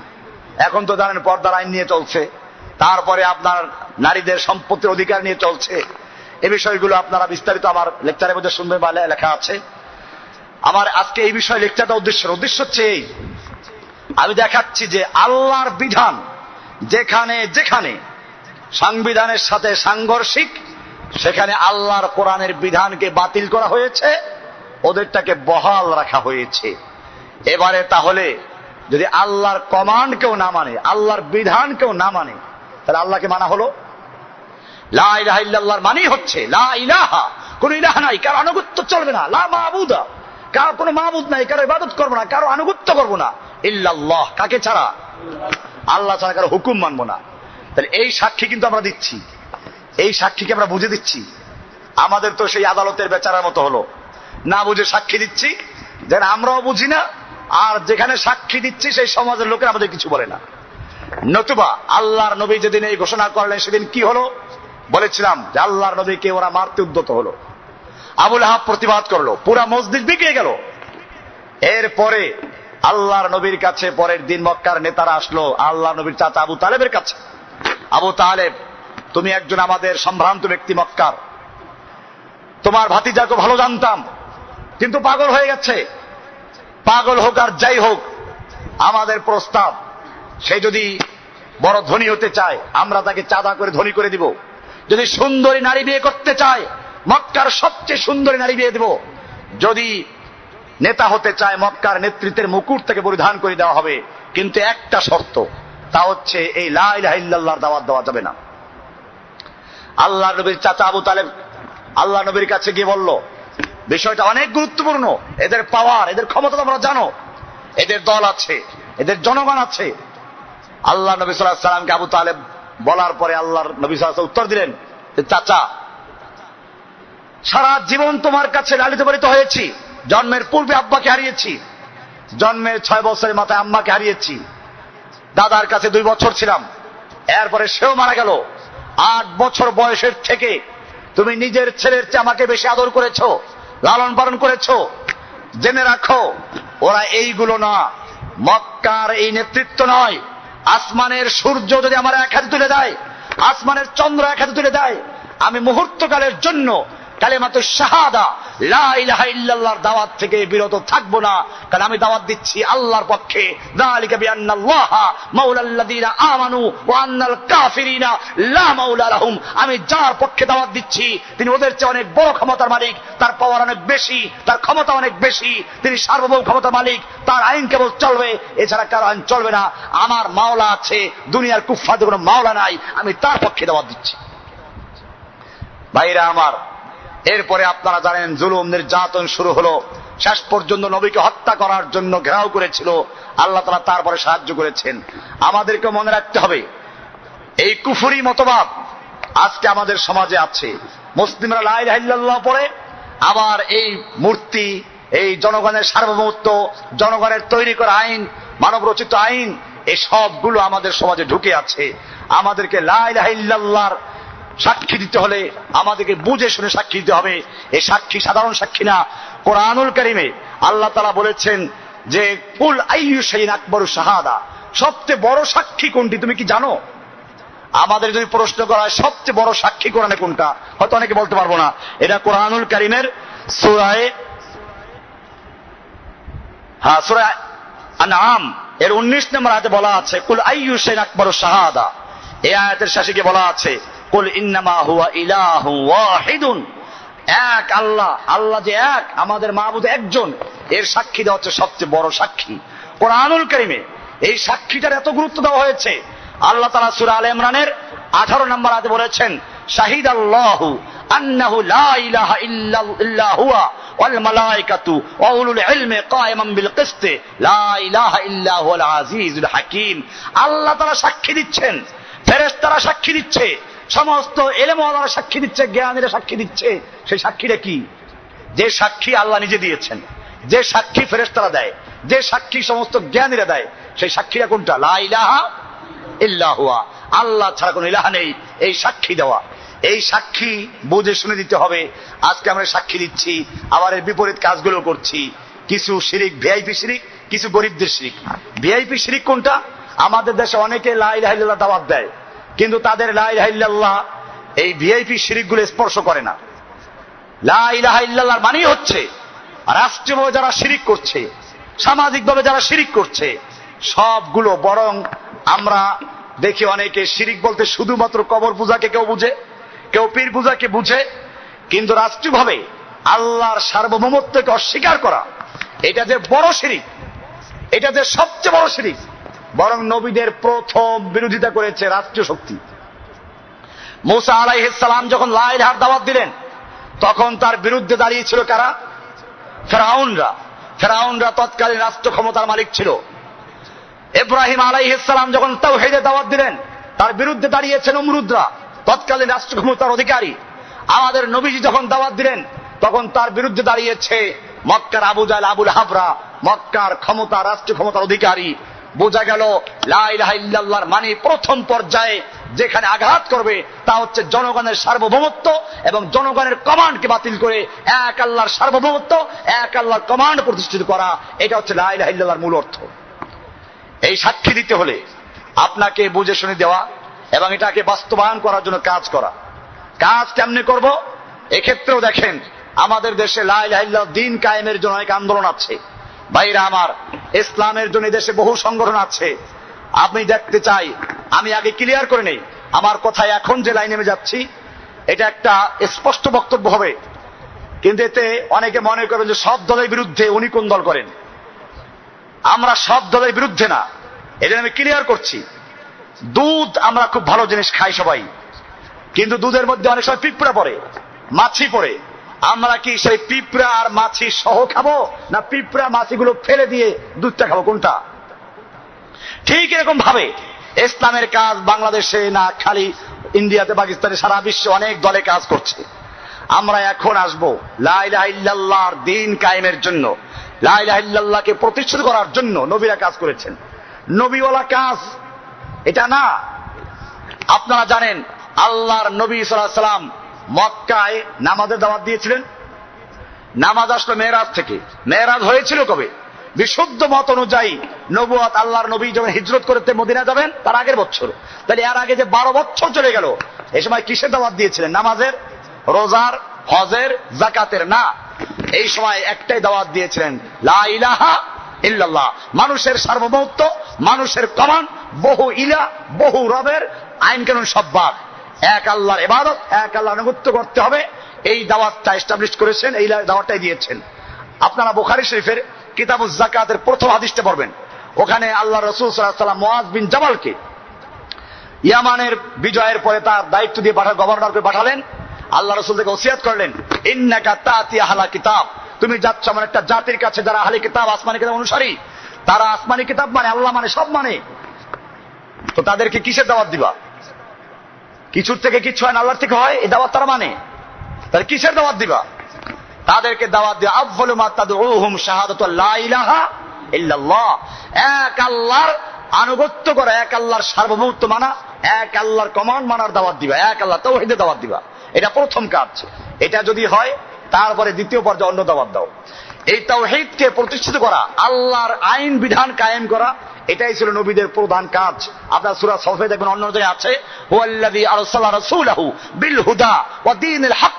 Speaker 1: এখন তো জানেন পর্দার আইন নিয়ে চলছে, তারপরে আপনার নারীদের সম্পত্তির অধিকার নিয়ে চলছে। এই বিষয়গুলো আপনারা বিস্তারিত আমার লেকচারের মধ্যে শুনবেন বা লেখা আছে। আমার আজকে এই বিষয়ে লেকচারটা উদ্দেশ্য হচ্ছে এই, আমি দেখাচ্ছি যে আল্লাহর বিধান যেখানে যেখানে সংবিধানের সাথে সাংঘর্ষিক, সেখানে আল্লাহর কোরআনের বিধানকে বাতিল করা হয়েছে, ওদেরটাকে বহাল রাখা হয়েছে। এবারে তাহলে যদি আল্লাহর কমান্ড কেউ না মানে, আল্লাহর বিধান কেউ না মানে, তাহলে আল্লাহকে মানা হলো। লা ইলাহা ইল্লাল্লাহর মানেই হচ্ছে লা ইলাহা, কোন ইলাহা নাই, কারো আনুগত্য চলবে না। লা মাবুদা, কারো কোনো মাবুদ নাই, কারো ইবাদত করবো না, কারো আনুগত্য করবো না। ইল্লাল্লাহ, কাকে ছাড়া? আল্লাহ ছাড়া কারো হুকুম মানবো না। তাহলে এই সাক্ষী কিন্তু আমরা দিচ্ছি, এই সাক্ষীকে আমরা বুঝে দিচ্ছি। আমাদের তো সেই আদালতের বেচারার মতো হলো, না বুঝে সাক্ষী দিচ্ছি, যেন আমরাও বুঝি না, আর যেখানে সাক্ষী দিচ্ছি সেই সমাজের লোকের আমাদের কিছু বলে না। নতুবা আল্লাহর নবী যেদিন এই ঘোষণা করলেন, সেদিন কি হলো বলেছিলাম যে আল্লাহর নবীকে ওরা মারতে উদ্যত হলো। আবু লাহাব প্রতিবাদ করলো, পুরা মসজিদ বিকে গেল। এরপরে আল্লাহর নবীর কাছে পরের দিন মক্কার নেতারা আসলো আল্লাহ নবীর চাচা আবু তালেবের কাছে। আবু তালেব, তুমি একজন আমাদের সম্ভ্রান্ত ব্যক্তি মক্কার, তোমার ভাতিজাকে ভালো জানতাম, কিন্তু পাগল হয়ে গেছে। পাগল হোক আর যাই হোক, আমাদের প্রস্তাব, সে যদি বড় ধনী হতে চায় আমরা তাকে চাঁদা করে ধনী করে দিব। যদি সুন্দরী নারী বিয়ে করতে চায় মক্কার সবচেয়ে সুন্দরী নারী বিয়ে দেব। যদি নেতা হতে চায় মক্কার নেতৃত্বের মুকুট থেকে পরিধান করে দেওয়া হবে, কিন্তু একটা শর্ত, তা হচ্ছে এই লা ইলাহা ইল্লাল্লাহর দাওয়াত দেওয়া যাবে না। আল্লাহ নবীর চাচা আবু তালেব আল্লাহ নবীর কাছে গিয়ে বলল, বিষয়টা অনেক গুরুত্বপূর্ণ, এদের পাওয়ার, এদের ক্ষমতা তোমরা জানো, এদের দল আছে, এদের জনগণ আছে। আল্লাহ নবী সাল্লাল্লাহু আলাইহি ওয়াসাল্লামকে আবু তালেব বলার পরে আল্লাহর নবী সাল্লাল্লাহু আলাইহি ওয়াসাল্লাম উত্তর দিলেন, চাচা, সারা জীবন তোমার কাছে লালিত পালিত হয়েছি, জন্মের পূর্বে আব্বাকে হারিয়েছি, জন্মের 6 বছরের মাথায় আম্মাকে হারিয়েছি, দাদার কাছে 2 বছর ছিলাম, এরপরে সেও মারা গেল। 8 বছর বয়সের থেকে তুমি নিজের ছেলের চেয়ে আমাকে বেশি আদর করেছো, লালন পালন করেছো। জেনে রাখো, ওরা এইগুলো না, মক্কার এই নেতৃত্ব নয়। আসমানের সূর্য যদি আমার এক হাতে তুলে দেয়, আসমানের চন্দ্র এক হাতে তুলে দেয়, আমি মুহূর্তকালের জন্য কালেমাতু শাহাদা লা ইলাহা ইল্লাল্লাহর দাওয়াত থেকে বিরত থাকবো না। কারণ আমি দাওয়াত দিচ্ছি আল্লাহর পক্ষে, যালিকা বিআন্নাল্লাহা মাওলাল্লাযীনা আমানু ওয়া আন্নাল কাফিরিনা লা মাওলা লাহুম। আমি যার পক্ষে দাওয়াত দিচ্ছি তিনি ওদের চেয়ে অনেক বড় ক্ষমতার মালিক, তার পাওয়ার অনেক বেশি, তার ক্ষমতা অনেক বেশি, তিনি সার্বভৌম ক্ষমতার মালিক, তার আইন কেবল চলবে, এছাড়া কারো আইন চলবে না। আমার মাওলা আছে, দুনিয়ার কুফফারদের কোনো মাওলা নাই, আমি তার পক্ষে দাওয়াত দিচ্ছি। ভাইরা আমার, এরপরে আপনারা জানেন জুলুম নির্যাতন শুরু হলো, শেষ পর্যন্ত নবীকে হত্যা করার জন্য ঘেরাও করেছিল। আল্লাহ তাআলা তারপরে সাহায্য করেছেন। আমাদেরকে মনে রাখতে হবে, এই কুফরি মতবাদ আজকে আমাদের সমাজে আছে। মুসলিমরা লা ইলাহা ইল্লাল্লাহ পড়ে, আবার এই মূর্তি, এই জনগণের সার্বভৌমত্ব, জনগণের তৈরি করা আইন, মানব রচিত আইন, এই সবগুলো আমাদের সমাজে ঢুকে আছে। আমাদেরকে লা ইলাহা ইল্লাল্লাহর সাক্ষী দিতে হলে আমাদেরকে বুঝে শুনে সাক্ষী দিতে হবে। এই সাক্ষী সাধারণ সাক্ষী না। কোরআনুল কারীমে আল্লাহ তাআলা বলেছেন যে কুল আইয়ু শাইইন আকবারু শাহাদা, সবচেয়ে বড় সাক্ষী কোনটি তুমি কি জানো? আমাদের যদি প্রশ্ন করা হয় সবচেয়ে বড় সাক্ষী কোরআনে কোনটা, হয়তো অনেকে বলতে পারবো না। এটা কোরআনুল কারীমের সূরা আনআম এর 19 নম্বর আয়াতে বলা আছে কুল আইয়ু শাইইন আকবারু শাহাদা। এই আয়াতের শেষে গিয়ে বলা আছে কুল ইন্নামা হুয়া ইলাহু ওয়াহিদুন, এক আল্লাহ, আল্লাহ যে এক, আমাদের মাবুদ একজন, এর সাক্ষী দেওয়া হচ্ছে সবচেয়ে বড় সাক্ষী। কোরআনুল কারীমে এই সাক্ষীটার এত গুরুত্ব দেওয়া হয়েছে। আল্লাহ তাআলা সূরা আলে ইমরানের 18 নম্বর আয়াতে বলেছেন শাহিদাল্লাহু আন্নাহু লা ইলাহা ইল্লা হুয়া ওয়াল মালায়েকাতু ওয়া উলুল ইলমি কায়িমান বিল কিসতি লা ইলাহা ইল্লা হুয়াল আজিজুল হাকীম। আল্লাহ তাআলা সাক্ষী দিচ্ছেন ফেরেশতারা সাক্ষী দিচ্ছে, সমস্ত এলেমওয়ালারা সাক্ষী দিচ্ছে, জ্ঞানীরা সাক্ষী দিচ্ছে। সেই সাক্ষীটা কি? যে সাক্ষী আল্লাহ নিজে দিয়েছেন, যে সাক্ষী ফেরেশতারা দেয়, যে সাক্ষী সমস্ত জ্ঞানীরা দেয়, সেই সাক্ষীটা কোনটা? লা ইলাহা ইল্লা হুয়া, আল্লাহ ছাড়া কোনো ইলাহা নেই। এই সাক্ষী দেওয়া, এই সাক্ষী বুঝে শুনে দিতে হবে। আজকে আমরা সাক্ষী দিচ্ছি, আবার এর বিপরীত কাজগুলো করছি। কিছু শিরিক ভিআইপি শিরিক, কিছু গরিবদের শিরিক। ভিআইপি শিরিক কোনটা? আমাদের দেশে অনেকে লা ইলাহা ইল্লাল্লাহ দাওয়াত দেয়, কিন্তু তাদের লা ইলাহা ইল্লাল্লাহ এই ভিআইপি শিরিকগুলো স্পর্শ করে না। লা ইলাহা ইল্লাল্লাহর মানেই হচ্ছে রাষ্ট্রীয়ভাবে যারা শিরিক করছে, সামাজিকভাবে যারা শিরিক করছে, সবগুলো। বরং আমরা দেখি অনেকে শিরিক বলতে শুধুমাত্র কবর পূজাকে কেউ বুঝে, কেউ পীর পূজাকে বুঝে, কিন্তু রাষ্ট্রীয়ভাবে আল্লাহর সার্বভৌমত্বকে অস্বীকার করা, এটা যে বড় শিরিক, এটা যে সবচেয়ে বড় শিরিক। বরং নবীদের প্রথম বিরোধিতা করেছে রাষ্ট্রীয় শক্তি। মুসা আলাইহিস সালাম যখন লা ইলাহার দাওয়াত দিলেন, তখন তার বিরুদ্ধে দাঁড়িয়েছিল কারা? ফেরাউনরা। ফেরাউনরা তৎকালীন রাষ্ট্র ক্ষমতার মালিক ছিল। ইব্রাহিম আলাইহিস সালাম যখন তাওহীদের দাওয়াত দিলেন, তার বিরুদ্ধে দাঁড়িয়েছেন নমরুদরা, তৎকালীন রাষ্ট্র ক্ষমতার অধিকারী। আমাদের নবীজি যখন দাওয়াত দিলেন, তখন তার বিরুদ্ধে দাঁড়িয়েছে মক্কার আবু জাহল, আবুল হাবরা, মক্কার ক্ষমতা, রাষ্ট্রীয় ক্ষমতার অধিকারী। বোঝা গেল লা ইলাহা ইল্লাল্লাহর মানে প্রথম পর্যায়ে যেখানে আঘাত করবে তা হচ্ছে জনগণের সার্বভৌমত্ব এবং জনগণের কমান্ডকে বাতিল করে এক আল্লাহর সার্বভৌমত্ব, এক আল্লাহর কমান্ড প্রতিষ্ঠিত করা। এটা হচ্ছে লা ইলাহা ইল্লাল্লাহর মূল অর্থ। এই সাক্ষী দিতে হলে আপনাকে বুঝে শুনে দেওয়া এবং এটাকে বাস্তবায়ন করার জন্য কাজ করা। কাজ কেমনে করব? এক্ষেত্রেও দেখেন আমাদের দেশে লা ইলাহা ইল্লাল্লাহ দিন কায়েমের জন্য অনেক আন্দোলন আছে। ভাইরা আমার, ইসলামের জন্য দেশে বহু সংগঠন আছে। আমি দেখতে চাই, আমি আগে ক্লিয়ার করে নেই আমার কথায় এখন যে লাইনে নেমে যাচ্ছি, এটা একটা স্পষ্ট বক্তব্য হবে। কিন্তু এতে অনেকে মনে করবেন যে সব দলের বিরুদ্ধে উনি কোন দল করেন। আমরা সব দলের বিরুদ্ধে না, এটা আমি ক্লিয়ার করছি। দুধ আমরা খুব ভালো জিনিস খাই সবাই, কিন্তু দুধের মধ্যে অনেক সময় পিঁপড়া পড়ে, মাছি পড়ে। আমরা কি সেই পিঁপড়া আর মাছি সহ খাবো, না পিঁপড়া মাছিগুলো ফেলে দিয়ে দুধটা খাবো? কোনটা? ঠিক এরকম ভাবে ইসলামের কাজ বাংলাদেশে না, খালি ইন্ডিয়াতে, পাকিস্তানে, সারা বিশ্বে অনেক দলে কাজ করছে। আমরা এখন আসবো লা ইলাহা ইল্লাল্লাহর দিন কায়েমের জন্য, লা ইলাহা ইল্লাল্লাহকে প্রতিষ্ঠিত করার জন্য নবীরা কাজ করেছেন। নবীওয়ালা কাজ এটা না। আপনারা জানেন আল্লাহর নবী সাল্লাল্লাহু আলাইহি সাল্লাম মক্কায় নামাজের দাওয়াত দিয়েছিলেন। নামাজ আসলো মেরাজ থেকে। মেরাজ হয়েছিল কবে? বিশুদ্ধ মত অনুযায়ী নবুয়ত, আল্লাহর নবী যখন হিজরত করতে মদিনা যাবেন তার আগের বছর। তাহলে এর আগে যে 12 বছর চলে গেল, এই সময় কিসের দাওয়াত দিয়েছিলেন? নামাজের, রোজার, হজের, যাকাতের না। এই সময় একটাই দাওয়াত দিয়েছিলেন, লা ইলাহা ইল্লাল্লাহ। মানুষের সার্বভৌমত্ব, মানুষের কমান্ড, বহু ইলা, বহু রবের আইন কানুন সব বাদ, এক আল্লাহর ইবাদত, এক আল্লাহর আনুগত্য করতে হবে। এই দাওয়াতটা এস্টাবলিশ করেছেন, এই দাওয়াতটাই দিয়েছেন। আপনারা বুখারী শরীফের কিতাবুজ যাকাতের প্রথম হাদিসটা পড়বেন। ওখানে আল্লাহ রাসূল সাল্লাল্লাহু আলাইহি ওয়াসাল্লাম মুআয বিন জাবালকে ইয়ামানের বিজয়ের পরে তার দায়িত্ব দিয়ে গভর্নরকে পাঠালেন। আল্লাহ রাসূল থেকে ওসিয়ত করলেন, ইন্নাকা তাতি আহলা কিতাব, তুমি যাচ্ছ এমন একটা জাতির কাছে যারা আহলে কিতাব, আসমানি কিতাব অনুসারী। তারা আসমানি কিতাব মানে, আল্লাহ মানে, সব মানে। তো তাদেরকে কিসের দাওয়াত দিবা? কিছুর থেকে কিছু হয় না, আল্লাহর থেকে হয়, এই দাওয়াত তারা মানে। তাহলে কিসের দাওয়াত দিবা? তাদেরকে দাওয়াত দিয়ে আফযলু মা তাদউহুম শাহাদাতু লা ইলাহা ইল্লাল্লাহ, এক আল্লাহর আনুগত্য করা, এক আল্লাহর সার্বভৌমত্ব মানা, এক আল্লাহর কমান্ড মানার দাওয়াত দিবা, এক আল্লাহ তাওহীদের দাওয়াত দিবা। এটা প্রথম কাজ। এটা যদি হয় তারপরে দ্বিতীয় পর্যায়ে অন্য দাওয়াত দাও। এই তাওহীদকে প্রতিষ্ঠিত করা, আল্লাহর আইন বিধান কায়েম করা, এটাই ছিল নবীদের প্রধান কাজ। আপনার সূরা সফে দেখবেন অন্য জায়গায় আছে, হুয়াল্লাযী আরসালা রাসূলাহু বিল হুদা ওয়া দীনিল হক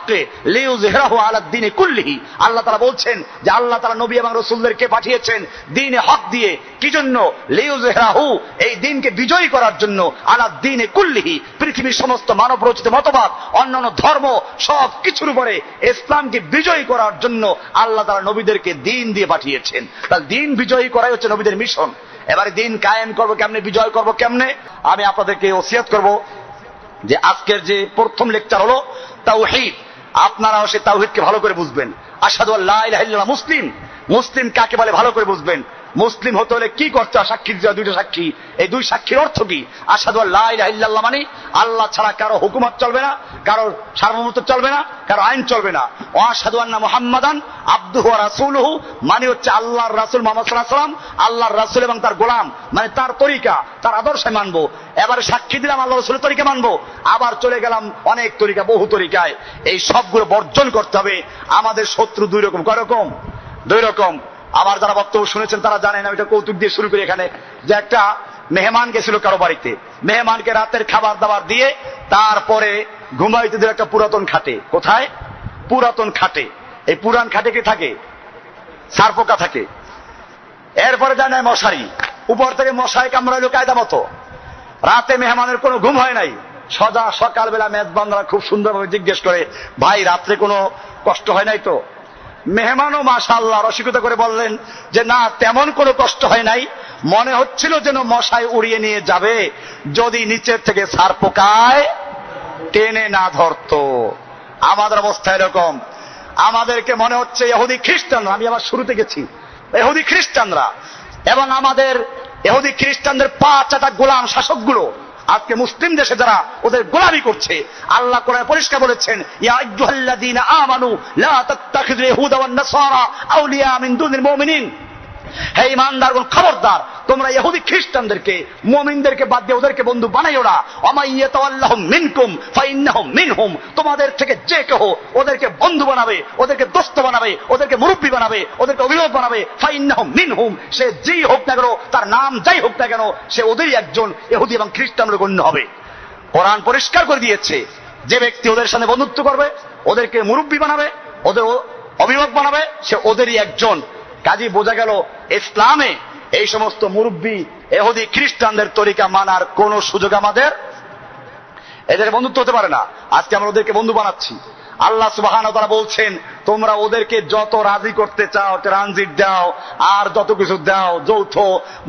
Speaker 1: লিইয়ুযহিরাহু আলা দ্বীনি কুল্লিহি। আল্লাহ তাআলা বলছেন যে আল্লাহ তাআলা নবী এবং রাসূলদেরকে পাঠিয়েছেন দ্বীনে হক দিয়ে। কি জন্য? লিইয়ুযহিরাহু, এই দ্বীনকে বিজয়ী করার জন্য, আলা দ্বীনি কুল্লিহি, পৃথিবীর সমস্ত মানব রচিত মতবাদ, অন্যান্য ধর্ম, সব কিছুর উপরে ইসলামকে বিজয়ী করার জন্য আল্লাহ তাআলা নবীদেরকে দ্বীন দিয়ে পাঠিয়েছেন। তাহলে দ্বীন বিজয়ী করাই হচ্ছে নবীদের মিশন। এবারে দিন কায়েম করবো কেমনে, বিজয় করবো কেমনে, আমি আপনাদেরকে ওসিয়ত করব যে আজকের যে প্রথম লেকচার হলো তাওহীদ, আপনারাও সেই তাওহীদকে ভালো করে বুঝবেন। আশহাদু আল্লা ইলাহা ইল্লাল্লাহ, মুসলিম, মুসলিম কাকে বলে ভালো করে বুঝবেন। মুসলিম হতে হলে কি করতে হয়? সাক্ষী দিতে হয় দুইটা সাক্ষী। এই দুই সাক্ষীর অর্থ কি? আশহাদু আল্লা ইলাহা ইল্লাল্লাহ, মানে আল্লাহ ছাড়া কারো হুকুমত চলবে না, কারো সার্বভৌমত্ব চলবে না, কারো আইন চলবে না। ওয়া আশহাদু আন্না মুহাম্মাদান আবদুহু ওয়া রাসূলুহু, মানে হচ্ছে আল্লাহর রাসূল মুহাম্মদ সাল্লাল্লাহু আলাইহি ওয়াসাল্লাম আল্লাহর রাসূল এবং তার গোলাম, মানে তার তরিকা তার আদর্শে মানবো। এবারে সাক্ষী দিলাম আল্লাহ রাসূলের তরিকা মানবো, আবার চলে গেলাম অনেক তরিকা, বহু তরিকায়। এই সবগুলো বর্জন করতে হবে। আমাদের শত্রু দুই রকম। কয় রকম? দুই রকম। আমার যারা বক্তব্য শুনেছেন তারা জানেন, আমি এটা কৌতুক দিয়ে শুরু করি এখানে, যে একটা মেহমান গেছিল কারো বাড়িতে, মেহমানকে রাতের খাবার দাবার দিয়ে তারপরে ঘুমাইতে দিল একটা পুরাতন খাটে। কোথায়? পুরাতন খাটে। এই পুরান খাটে কি থাকে? সারপোকা থাকে। এরপরে যায় না মশারি, উপর থেকে মশারি কামড়াইলো কায়দা মতো। রাতে মেহমানের কোনো ঘুম হয় নাই। সদা সকালবেলা মেজবানরা খুব সুন্দরভাবে জিজ্ঞেস করে, ভাই রাত্রে কোনো কষ্ট হয় নাই তো? মেহমানও মাশাআল্লাহ রসিকতা করে বললেন যে না, তেমন কোনো কষ্ট হয় নাই, মনে হচ্ছিল যেন মশাই উড়িয়ে নিয়ে যাবে যদি নিচের থেকে সারপোকায় টেনে না ধরতো। আমাদের অবস্থা এরকম। আমাদেরকে মনে হচ্ছে ইহুদি খ্রিস্টানরা, আমি আবার শুরুতে গেছি, ইহুদি খ্রিস্টানরা এবং আমাদের ইহুদি খ্রিস্টানদের পা চাটা গোলাম শাসকগুলো আজকে মুসলিম দেশে যারা ওদের গোলামি করছে, আল্লাহ কোরআনে পরিষ্কার বলেছেন, ইয়া আইয়ুহাল্লাযীনা আমানু লা তাত্তাখিযু ইয়াহুদা ওয়ান নাসারা আউলিয়া মিন দুনিল মুমিনিন। হে ঈমানদারগণ, খবরদার, তোমরা ইহুদি খ্রিস্টানদেরকে, মুমিনদেরকে বাদ দিয়ে ওদেরকে বন্ধু বানাইও না। ওয়ামাই ইয়াতাওয়াল্লাহুম মিনকুম ফাইন্নাহুম মিনহুম, তোমাদের থেকে যে কেউ ওদেরকে বন্ধু বানাবে, ওদেরকে দোস্ত বানাবে, ওদেরকে মুরব্বী বানাবে, ওদেরকে অভিভাবক বানাবে, ফাইন্নাহুম মিনহুম, সে যেই হোক না কেন, তার নাম যাই হোক না কেন, সে ওদেরই একজন। ইহুদি এবং খ্রিস্টানরা গণ্য হবে। কোরআন পরিষ্কার করে দিয়েছে, যে ব্যক্তি ওদের সাথে বন্ধুত্ব করবে, ওদেরকে মুরব্বী বানাবে, ওদের অভিভাবক বানাবে, সে ওদেরই একজন। কাজী বোঝা গেল ইসলামে এই সমস্ত মুরব্বী ইহুদি খ্রিস্টানদের তরিকা মানার কোন সুযোগ আমাদের, এদের বন্ধুত্ব হতে পারে না। আজকে আমরা ওদেরকে বন্ধু বানাচ্ছি। আল্লাহ সুবহানাহু ওয়া তাআলা বলছেন, তোমরা ওদেরকে যত রাজি করতে চাও, ট্রানজিট দাও আর যত কিছু দাও, যৌথ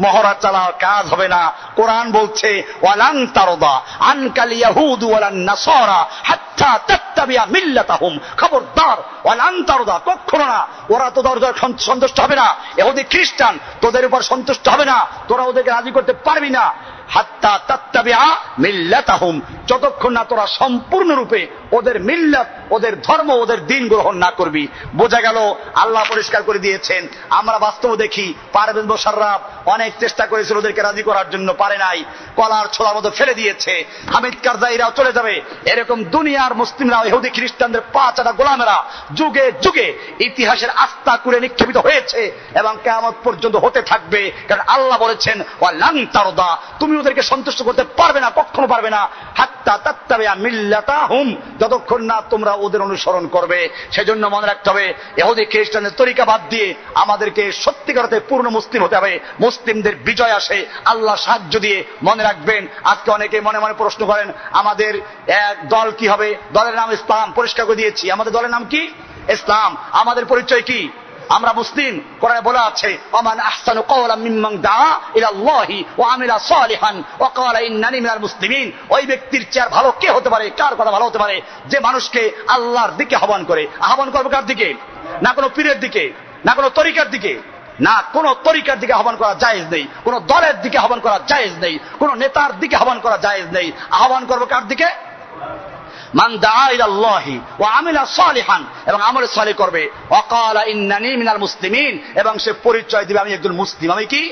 Speaker 1: মহড়া চালাও, কাজ হবে না। কোরআন বলছে, ওয়ালান তারদা আনকাল ইয়াহুদু ওয়ালান নাসারা হাত্তা তাত্তাবিয়া মিল্লাতাহুম। খবরদার, ওয়ালান তারদা, কখনো না, ওরা তো দরজায় সন্তুষ্ট হবে না। ইহুদি খ্রিস্টান তোদের উপর সন্তুষ্ট হবে না, তোরা ওদেরকে রাজি করতে পারবি না। হাত্তা তাত্তাবিয়া মিল্লাতাহুম, যতক্ষণ না তোরা সম্পূর্ণরূপে ওদের মিল্লাত, ওদের ধর্ম, ওদের দিন গ্রহণ না করবি। বোঝা গেল আল্লাহ পরিষ্কার করে দিয়েছেন। আমরা বাস্তব দেখি, পারভেজ মোশাররফ অনেক চেষ্টা করেছিল ওদেরকে রাজি করার জন্য, পারে নাই, কলার ছোলার মতো ফেলে দিয়েছে। হামিদ কারজাইরাও চলে যাবে। এরকম দুনিয়ার মুসলিমরা, ইহুদি খ্রিস্টানদের পা চাটা গোলামেরা যুগে যুগে ইতিহাসের আস্থা করে নিক্ষেপিত হয়েছে এবং কিয়ামত পর্যন্ত হতে থাকবে। কারণ আল্লাহ বলেছেন, ওয়ালান তারদা, তুমি ওদেরকে সন্তুষ্ট করতে পারবে না, কখনো পারবে না, হাত্তা তাত্তাবিয়া মিল্লাতাহুম, যতক্ষণ না তোমরা ওদের অনুসরণ করবে। সেজন্য মনে রাখতে হবে, ইহুদি খ্রিস্টানের তরিকা বাদ দিয়ে আমাদেরকে সত্যিকার অর্থে পূর্ণ মুসলিম হতে হবে। মুসলিমদের বিজয় আসে আল্লাহ সাহায্য দিয়ে। মনে রাখবেন, আজকে অনেকে মনে মনে প্রশ্ন করেন, আমাদের এক দল কি হবে? দলের নাম ইসলাম। পরিষ্কার করে দিয়েছি, আমাদের দলের নাম কি? ইসলাম। আমাদের পরিচয় কি? আমরা মুসলিম। কোরআনে বলা আছে, ওমান আহসানু কওলাম মিম্মান দাআ ইলাল্লাহি ওয়া আমিলা সালিহান ওয়া ক্বালা ইন্নানি মিনাল মুসলিমিন। ওই ব্যক্তির চেয়ে ভালো কে হতে পারে? কার কথা ভালো হতে পারে? যে মানুষকে আল্লাহর দিকে আহ্বান করে। আহ্বান করবে কার দিকে? না কোনো পীরের দিকে, না কোনো তরিকার দিকে, না কোন তরিকার দিকে আহ্বান করা জায়েজ নেই, কোন দলের দিকে আহ্বান করা জায়েজ নেই, কোন নেতার দিকে আহ্বান করা জায়েজ নেই। আহ্বান করবে কার দিকে? মান দাআ ইলাল্লাহি ওয়া আমিলা সালিহান, এবং আমল সালেহ করবে। ওয়া ক্বালা ইন্নানি মিনাল মুসলিমিন, এবং সে পরিচয় দিবে আমি একজন মুসলিম। আমি কি?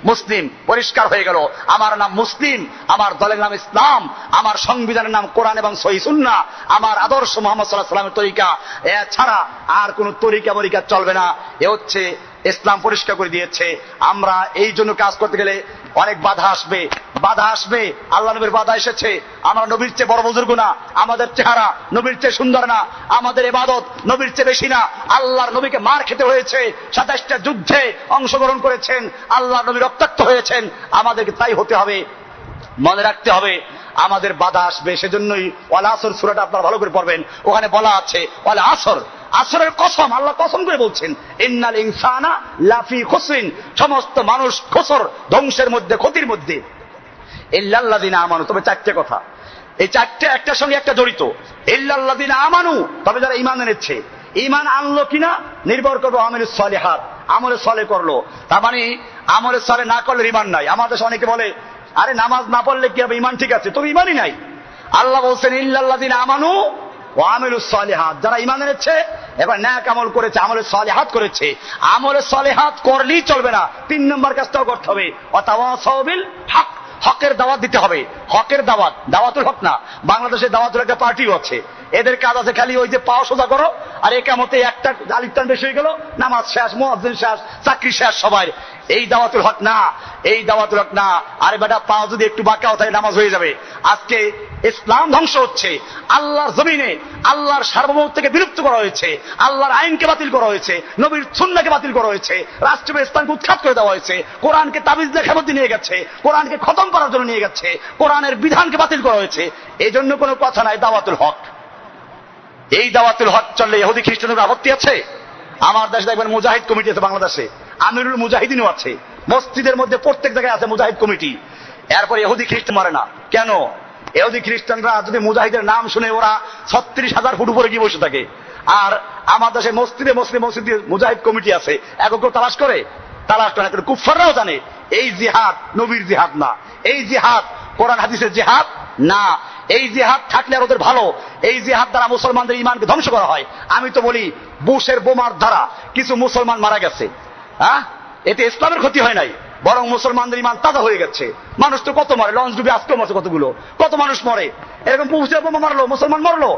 Speaker 1: মুসলিম। পরিষ্কার হয়ে গেল, আমার নাম মুসলিম, আমার দলের নাম ইসলাম, আমার সংবিধানের নাম কোরআন এবং সহিহ সুন্নাহ, আমার আদর্শ মুহাম্মদ সাল্লাল্লাহু আলাইহি ওয়াসাল্লামের তরিকা। এছাড়া আর কোন তরিকা মরিকা চলবে না। এ হচ্ছে ইসলাম পরিষ্কার করে দিয়েছে। আমরা এই জন্য কাজ করতে গেলে অনেক বাধা আসবে, বাধা আসবে। আল্লাহ নবীর বাধা এসেছে। আমরা নবীর চেয়ে বড় বুজুর্গ না, আমাদের চেহারা নবীর চেয়ে সুন্দর না, আমাদের ইবাদত নবীর চেয়ে বেশি না। আল্লাহর নবীকে মার খেতে হয়েছে, 27টা যুদ্ধে অংশগ্রহণ করেছেন, আল্লাহর নবী রক্তাক্ত হয়েছেন। আমাদেরকে তাই হতে হবে। মনে রাখতে হবে আমাদের বাধা আসবে। সেজন্যই ওয়াল আসর সূরাটা আপনারা ভালো করে পড়বেন। ওখানে বলা আছে ওয়াল আসর, আসরের কসম, আল্লাহ কসম করে বলছেন, ইন্নাল ইনসানা লাফি খুসরিন, সমস্ত মানুষ খসর, ধ্বংসের মধ্যে, ক্ষতির মধ্যে, ইল্লাল্লাযিনা আমানু। তবে চারটে কথা, এই চারটে একটার সঙ্গে একটা জড়িত। ইল্লাল্লাযিনা আমানু, তবে যারা ঈমান এনেছে। ঈমান আনলো কিনা নির্ভর করবে আমিলুস সালিহাত, আমলে সলে করলো। তার মানে আমলে সলে না করলে ইমান নাই। আমাদের দেশে অনেকে বলে আরে নামাজ না পড়লে কি হবে, ইমান ঠিক আছে, তবে ইমানই নাই। আল্লাহ বলছেন ইল্লাল্লাযিনা আমানু ওয়া আমিলুস সালিহাত, যারা ঈমান এনেছে এবার নেক আমল করেছে, আমলে সালিহাত করেছে। আমলে সালিহাত করলেই চলবে না, 3 নম্বর কাজটাও করতে হবে, ওয়াতাওয়াসাউ বিল হক, হকের দাওয়াত দিতে হবে। হকের দাওয়াত, দাওয়াতুল হক না। বাংলাদেশে দাওয়াতুল একটা পার্টিও আছে, এদের কাজ আছে খালি ওই যে পাও সোজা করো আর একামতে একটা আলিফটান বেশি হয়ে গেল, নামাজ শেষ, মুয়াজ্জিন শেষ, চাকরি শেষ সবাই। এই দাওয়াতুল হক না, এই দাওয়াতুল হক না। আরে বেটা পাও যদি একটু বাঁকাও তাই নামাজ হয়ে যাবে। আজকে ইসলাম ধ্বংস হচ্ছে, আল্লাহর জমিনে আল্লাহর সার্বভৌমত্বকে বিলুপ্ত করা হয়েছে, আল্লাহর আইনকে বাতিল করা হয়েছে, নবীর সুন্নাহকে বাতিল করা হয়েছে, রাষ্ট্রীয় ইসলামকে উৎখাত করে দেওয়া হয়েছে, কোরআনকে তাবিজ লেখার মধ্যে নিয়ে গেছে, কোরআনকে খতম করার জন্য নিয়ে গেছে, কোরআনের বিধানকে বাতিল করা হয়েছে। এই জন্য কোনো কথা নাই দাওয়াতুল হক। এই দাওয়াতুল হক চললে ইহুদি খ্রিস্টানদের আপত্তি আছে? আমার দেশে দেখবেন মুজাহিদ কমিটি আছে, বাংলাদেশে আমিরুল মুজাহিদিনও আছে, মসজিদের মধ্যে প্রত্যেক জায়গায় আছে মুজাহিদ কমিটি। এরপর ইহুদি খ্রিস্টান মারে না কেন? ইহুদি খ্রিস্টানরা যদি মুজাহিদের নাম শুনে ওরা 36,000 ফুট উপরে গিয়ে বসে থাকে। আর আমার দেশে মসজিদে মসজিদে মুজাহিদ কমিটি আছে, একক তালাশ করে, তালাশ করে না। কুফাররাও জানে এই জিহাদ নবীর জিহাদ না, এই জিহাদ কোরআন হাদিসের জিহাদ না। এই জিহাদ থাকলে আর ওদের ভালো, এই জিহাদ দ্বারা মুসলমানদের ইমানকে ধ্বংস করা হয়। আমি তো বলি বুশের বোমার দ্বারা কিছু মুসলমান মারা গেছে, হ্যাঁ, এতে ইসলামের ক্ষতি হয় নাই, বরং মুসলমানদের ইমান তাজা হয়ে গেছে। মানুষ তো কত মরে, লঞ্চ ডুবে আজকেও মাসে কতগুলো, কত মানুষ মরে, এরকম বুশের বোমা মারলো, মুসলমান মরলো,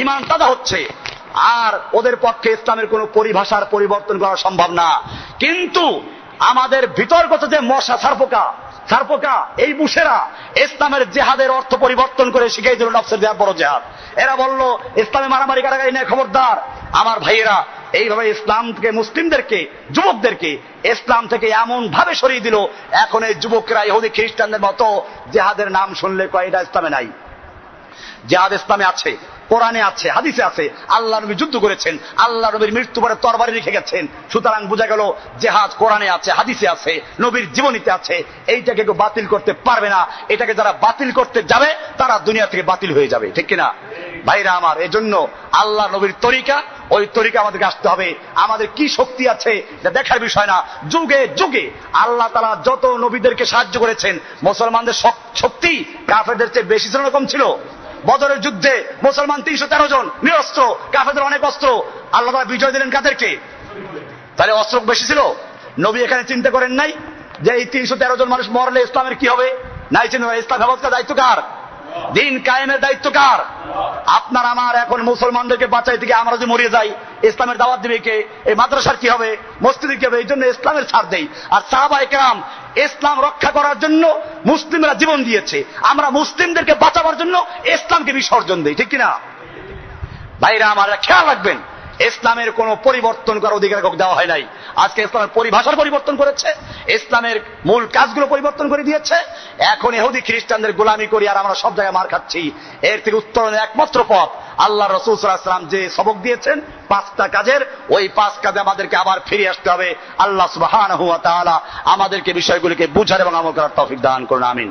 Speaker 1: ইমান তাজা হচ্ছে। আর ওদের পক্ষে ইসলামের কোন পরিভাষার পরিবর্তন করা সম্ভব না। কিন্তু আমাদের ভিতরগত যে মশা সারপোকা এই বুশেরা ইসলামের জেহাদের অর্থ পরিবর্তন করে শিখাই দিল নফসের জেহাদ বড় জেহাদ। এরা বলল ইসলামে মারামারি কাটাকারি নেই, খবরদার। আমার ভাইয়েরা এইভাবে ইসলাম থেকে মুসলিমদেরকে, যুবকদেরকে ইসলাম থেকে এমন ভাবে সরিয়ে দিল, এখন এই যুবকরা ইহুদি খ্রিস্টানদের মতো জেহাদের নাম শুনলে কয় এটা ইসলামে নাই। জেহাদ ইসলামে আছে, কোরআনে আছে, হাদিসে আছে। আল্লাহ নবী যুদ্ধ করেছেন, আল্লাহ নবীর মৃত্যু পরে তরবারি রেখে গেছেন। সুতরাং বোঝা গেল জেহাদ কোরআনে আছে, হাদিসে আছে, নবীর জীবনীতে আছে। এইটাকে কেউ বাতিল করতে পারবে না। এটাকে যারা বাতিল করতে যাবে তারা দুনিয়া থেকে বাতিল হয়ে যাবে, ঠিক কিনা ভাইরা আমার? এজন্য আল্লাহ নবীর তরিকা, ওই তরিকা আমাদেরকে আসতে হবে। আমাদের কি শক্তি আছে এটা দেখার বিষয় না। যুগে যুগে আল্লাহ তাআলা যত নবীদেরকে সাহায্য করেছেন, মুসলমানদের শক্তি কাফেরদের চেয়ে বেশি ছিল না কম ছিল? বদরের যুদ্ধে মুসলমান 313 জন নিরস্ত্র, কাফেরদের অনেক অস্ত্র, আল্লাহ তাআলা বিজয় দিলেন কাদেরকে? তাহলে অস্ত্র বেশি ছিল? নবী এখানে চিন্তা করেন নাই যে এই 313 জন মানুষ মরলে ইসলামের কি হবে? নাই চিন্তা। ইসলাম হেফাজতের দায়িত্ব কার? দিন কায়েমের দায়িত্ব কার? আপনার আমার। এখন মুসলমানদেরকে বাঁচাই থেকে আমরা যদি মরিয়ে যাই, ইসলামের দাওয়াত দিবে কে? এই মাদ্রাসার কি হবে? মসজিদের কি হবে? এই জন্য ইসলামের ছাড় দেই। আর সাহাবায়ে কেরাম ইসলাম রক্ষা করার জন্য মুসলিমরা জীবন দিয়েছে, আমরা মুসলিমদেরকে বাঁচাবার জন্য ইসলামকে বিসর্জন দেই, ঠিক কিনা ভাইরা আমার? খেয়াল রাখবেন, ইসলামের কোন পরিবর্তন করার অধিকার কাউকে দেওয়া হয় নাই। আজকে ইসলামের পরিভাষার পরিবর্তন করেছে, ইসলামের মূল কাজগুলো পরিবর্তন করে দিয়েছে। এখন ইহুদি খ্রিস্টানদের গোলামি করি আর আমরা সব জায়গায় মার খাচ্ছি। এর থেকে উত্তরণের একমাত্র পথ আল্লাহ রাসূল সাল্লাল্লাহু আলাইহি ওয়াসাল্লাম যে সবক দিয়েছেন 5টা কাজের, ওই 5 কাজে আমাদেরকে আবার ফিরে আসতে হবে। আল্লাহ সুবহানাহু ওয়া তাআলা আমাদেরকে বিষয়গুলিকে বুঝার এবং আমল করার তৌফিক দান করুন, আমিন।